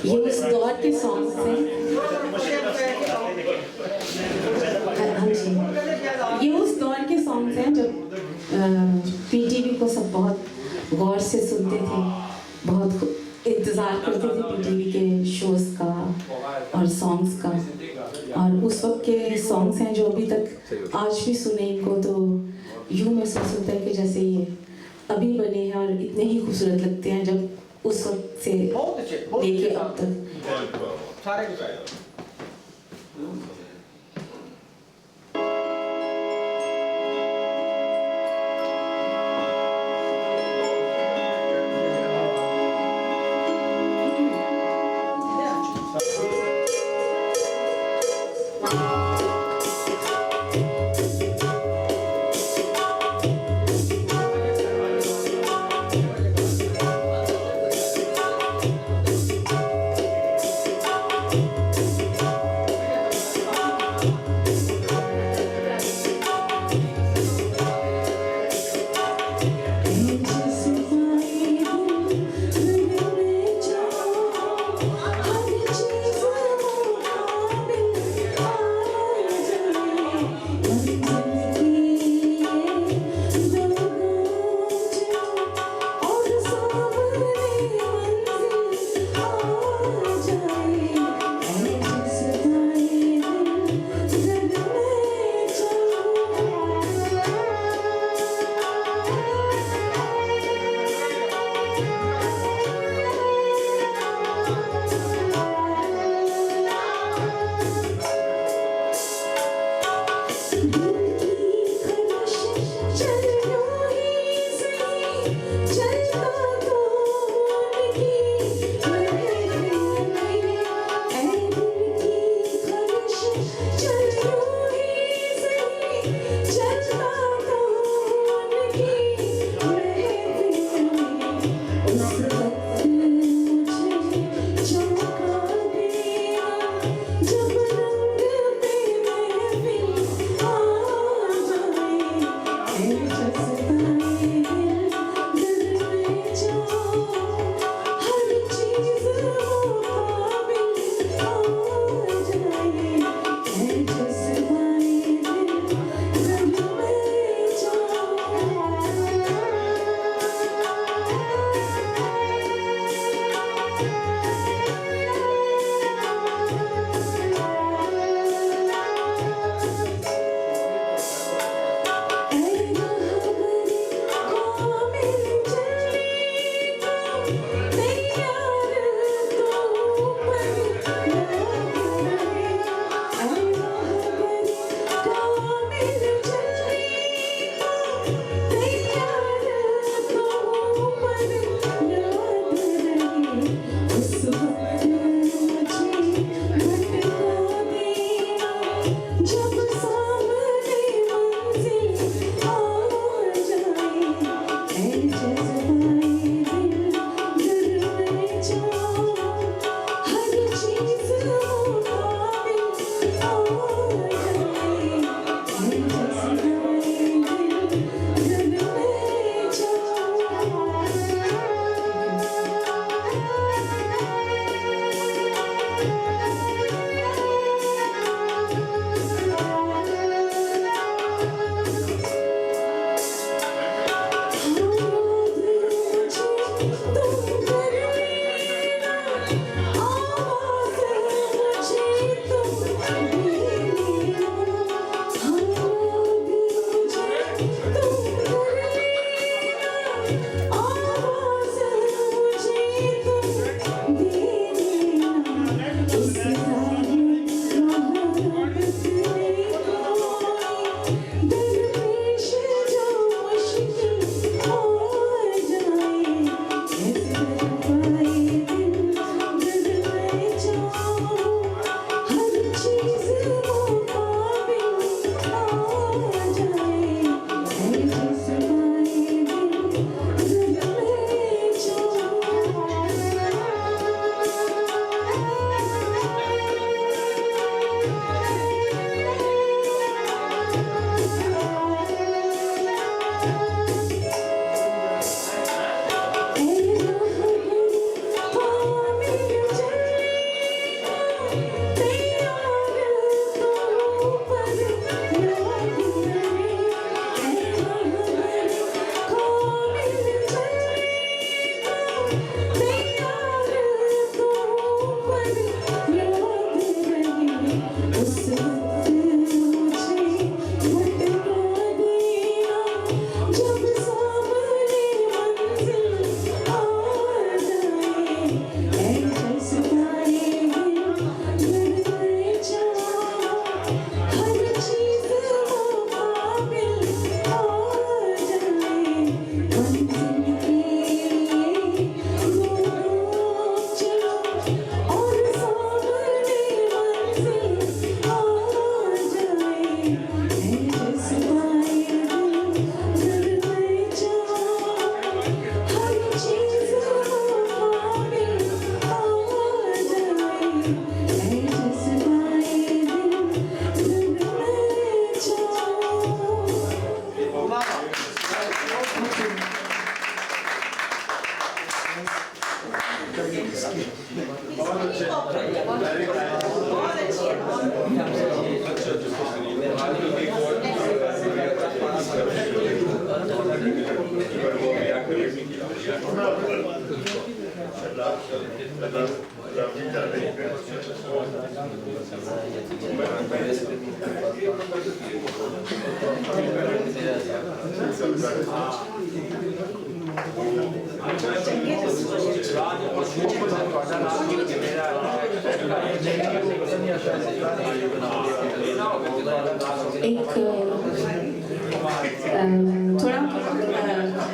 Speaker 17: ये उस दौर के सॉन्ग्स हैं। हाँ जी, ये उस दौर के सॉन्ग्स हैं जब पीटीवी को सब बहुत गौर से सुनते थे, बहुत इंतज़ार करते थे पीटीवी के शोज़ का और सॉन्ग्स का। और उस वक्त के सॉन्ग्स हैं जो अभी तक आज भी सुने इनको तो यूँ महसूस होता है कि जैसे ये अभी बने हैं और इतने ही खूबसूरत लगते हैं जब उस वक्त से लेके अब तक।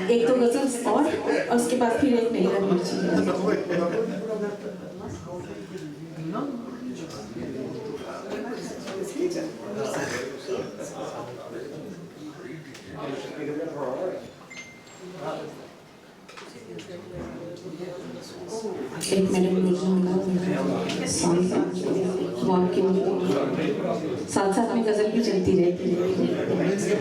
Speaker 17: एक दो गजल और उसके बाद फिर एक नई मिर्ची एक मिनट साथ साथ में गजल भी चलती रहती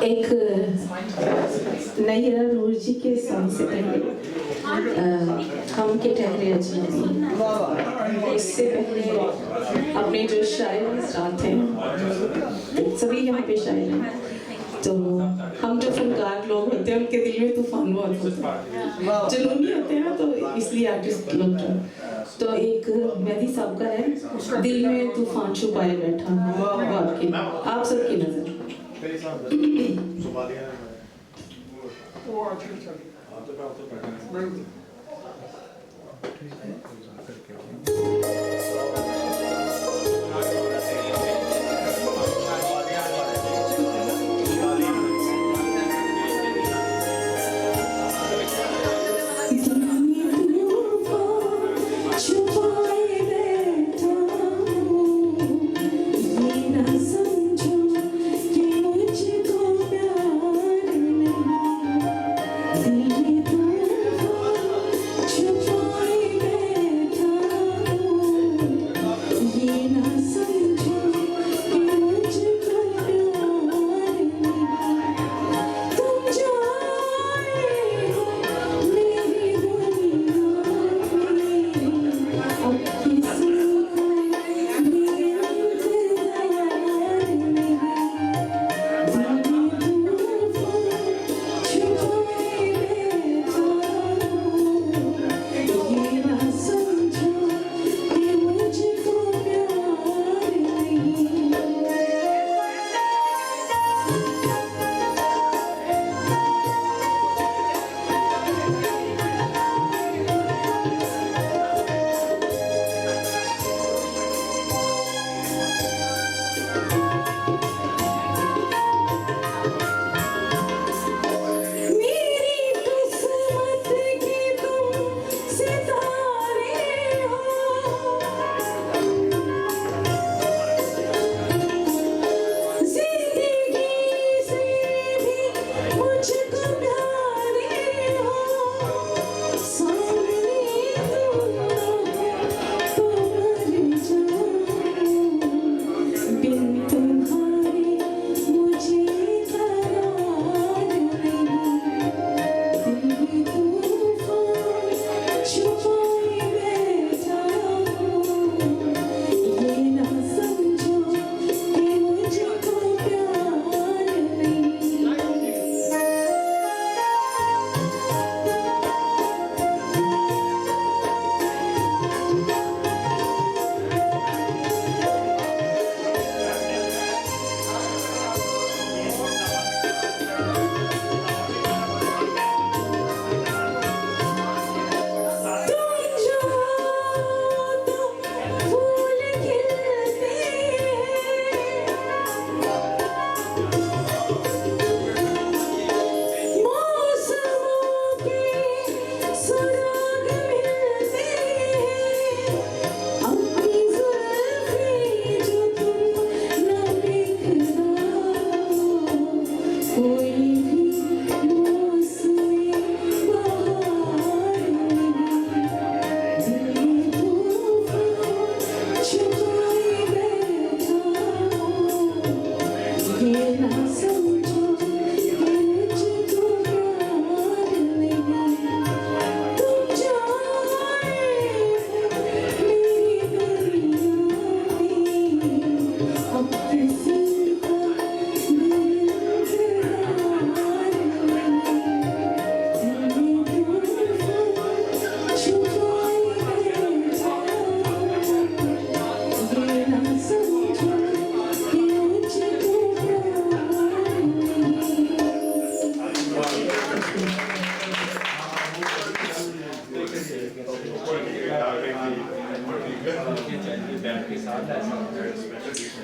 Speaker 17: एक नैरा रूर जी के सॉन्ग से पहले हम के ठहरे अजनबी, इससे पहले अपने जो शायर साथ हैं सभी यहाँ पे शायर हैं, तो हम जो फनकार लोग होते हैं उनके दिल में तूफान बहुत होता है, जुनूनी होते हैं ना, तो इसलिए आर्टिस्ट लोग तो एक मेहदी साहब का है दिल में तूफान छुपाए बैठा आपकी आप सबकी नजर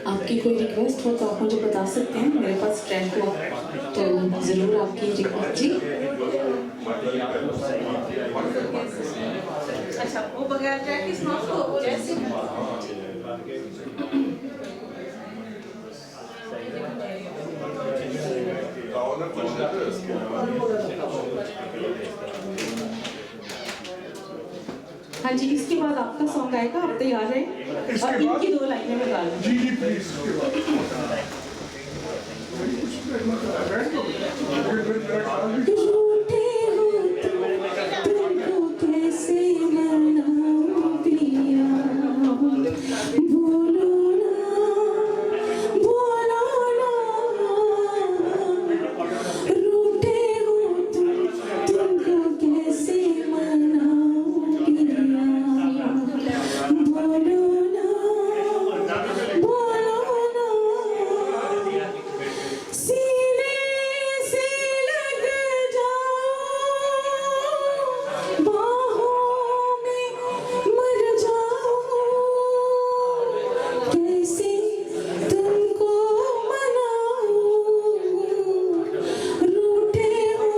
Speaker 17: आपकी कोई रिक्वेस्ट हो तो आप मुझे बता सकते हैं, मेरे पास ट्रैक हो तो ज़रूर आपकी रिक्वेस्ट। जी
Speaker 12: अच्छा, वो बगैर ट्रैक इज नॉट गो जैसे
Speaker 17: हाँ जी, इसके बाद आपका सॉन्ग आएगा, आप तैयार हैं और इनकी 2 लाइनें में गा लें।
Speaker 1: जी जी प्लीज।
Speaker 17: तुमको कैसे मनाऊं पिया, बोलो ना रूठे हो तुमको कैसे मनाऊं पिया, बोलो ना सीने से लग जाओ, बाहों में मर जाओ, कैसे तुमको मनाऊं, रूठे हो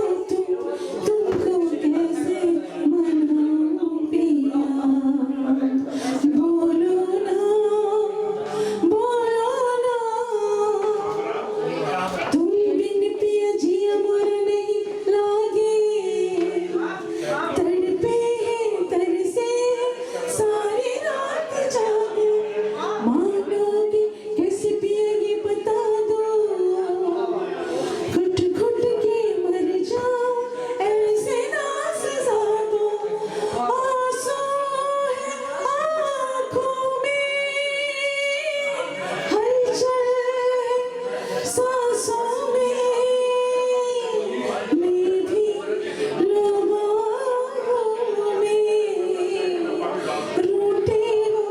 Speaker 17: तुमको कैसे मनाऊं पिया, बोलो ना तुम बिन पिया जिया मोर नहीं लागे, तड़पे हैं तरसे सारी रात जागे, मानोगे कैसे पिया ये बता दो, घुट घुट के मर जाओ ऐसे ना सजा दो, आंसू है आँखों में, हलचल है सांसों में, मैं भी लोबाओं में, रूठे हो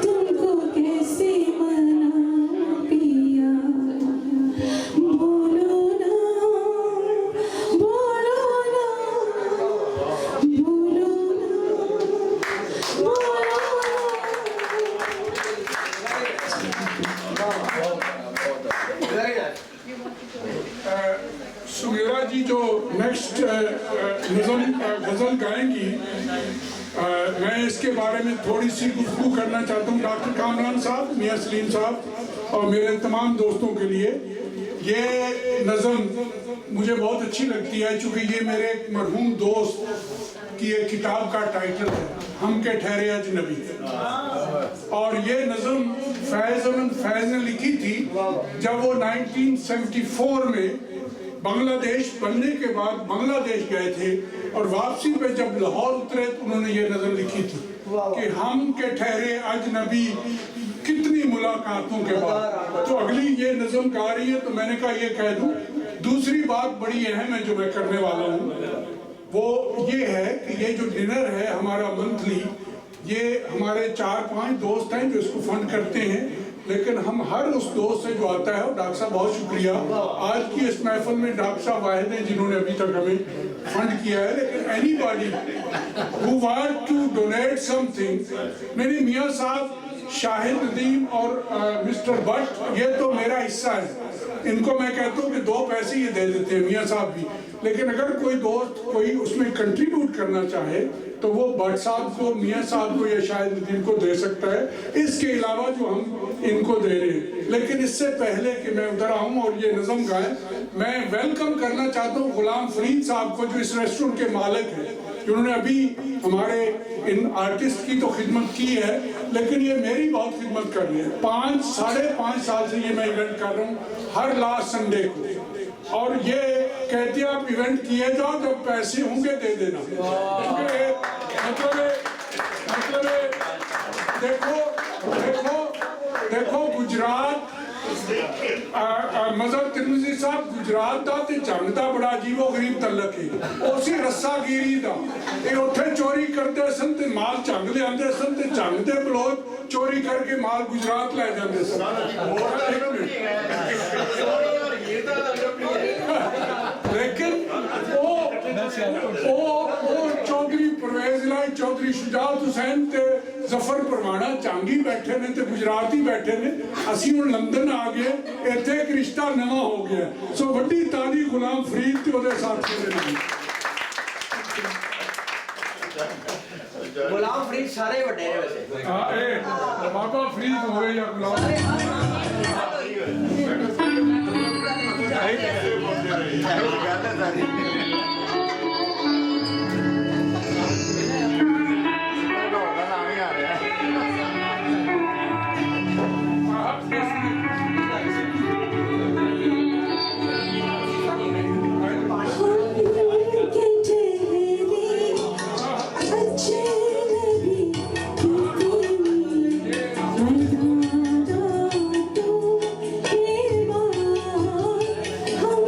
Speaker 17: तुमको कैसे मनाऊं पिया, बोलो ना
Speaker 1: सुमेरा जी जो नेक्स्ट गजल गाएंगी, मैं इसके बारे में थोड़ी सी गुफ्तगू करना चाहता हूँ डॉक्टर कामरान साहब, मियां सलीम साहब और मेरे तमाम दोस्तों के लिए। ये नज़म मुझे बहुत अच्छी लगती है चूँकि ये मेरे एक मरहूम दोस्त की एक किताब का टाइटल है, हम के ठहरे अजनबी, और ये नज़म फैज़ ने लिखी थी जब वो 1974 में बांग्लादेश बनने के बाद बांग्लादेश गए थे और वापसी पे जब लाहौर उतरे तो उन्होंने ये नज़म लिखी थी कि हम के ठहरे अजनबी कितनी मुलाकातों के बाद। तो अगली ये नज़म गा रही है तो मैंने कहा ये कह दूं। दूसरी बात बड़ी अहम है जो मैं करने वाला हूँ, वो ये है कि ये जो डिनर है हमारा मंथली, ये हमारे 4-5 दोस्त हैं जो इसको फंड करते हैं, लेकिन हम हर उस दोस्त से जो आता है, डॉक्टर साहब बहुत शुक्रिया, आज की इस महफिल में डॉक्टर साहब वाहिद हैं जिन्होंने अभी तक हमें फंड किया है, लेकिन anybody who want to donate something, मेरे मियाँ साहब शाहिद, नदीम और मिस्टर भट्ट, ये तो मेरा हिस्सा है, इनको मैं कहता हूँ कि 2 पैसे ये दे देते हैं मियाँ साहब भी, लेकिन अगर कोई दोस्त कोई उसमें कंट्रीब्यूट करना चाहे तो वो भट्ट साहब को, मियाँ साहब को या शायद नदीम को दे सकता है, इसके अलावा जो हम इनको दे रहे हैं। लेकिन इससे पहले कि मैं उधर आऊँ और ये नज़म गाए, मैं वेलकम करना चाहता हूँ गुलाम फरीद साहब को जो इस रेस्टोरेंट के मालिक हैं, जिन्होंने अभी हमारे इन आर्टिस्ट की तो खिदमत की है, लेकिन ये मेरी बहुत खिदमत कर रही है। 5-5.5 साल से ये मैं इवेंट कर रहा हूँ हर लास्ट संडे को, और ये कहते हैं आप इवेंट किए जाओ, जब पैसे होंगे दे देना। मतलब देखो गुजरात मजहब तिरमिजी साहब गुजरात का ते जंग का बड़ा अजीबो गरीब तलक है, उसी रस्सागिरी का ये उत्थे चोरी करते सन ते माल जंग ले आंदे सन ते जंग दे बलोच चोरी करके माल गुजरात ले जाते सन। लेकिन ਉਹ ਚੌਧਰੀ ਪਰਵੇਜ਼ ਲਾਲ ਚੌਧਰੀ ਸ਼ੁਜਾਤ ਹੁਸੈਨ ਤੇ ਜ਼ਫਰ ਪਰਵਾਣਾ ਚਾਂਗੀ ਬੈਠੇ ਨੇ ਤੇ ਗੁਜਰਾਤੀ ਬੈਠੇ ਨੇ ਅਸੀਂ ਹੁਣ ਲੰਡਨ ਆ ਗਏ ਇੱਥੇ ਇੱਕ ਰਿਸ਼ਤਾ ਨਵਾਂ ਹੋ ਗਿਆ ਸੋ ਵੱਡੀ ਤਾਲੀ ਗੁਲਾਮ ਫਰੀਦ ਤੇ ਉਹਦੇ ਸਾਥੀਆਂ ਦੇ ਨਾਲ
Speaker 6: गुलाम फरीद सारे बड़े ने वैसे
Speaker 1: हाँ बाबा फरीद होवे या गुलाम
Speaker 17: हम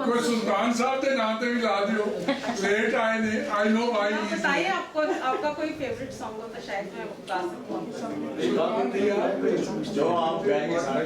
Speaker 1: कोई सुल्तान साहब के नाम पे भी ला दियो लेट आए ने आई नो व्हाई
Speaker 12: बताइए आपको आपका कोई फेवरेट सॉन्ग हो तो शायद मैं गा सकूं
Speaker 15: जो आप गाएंगे सारे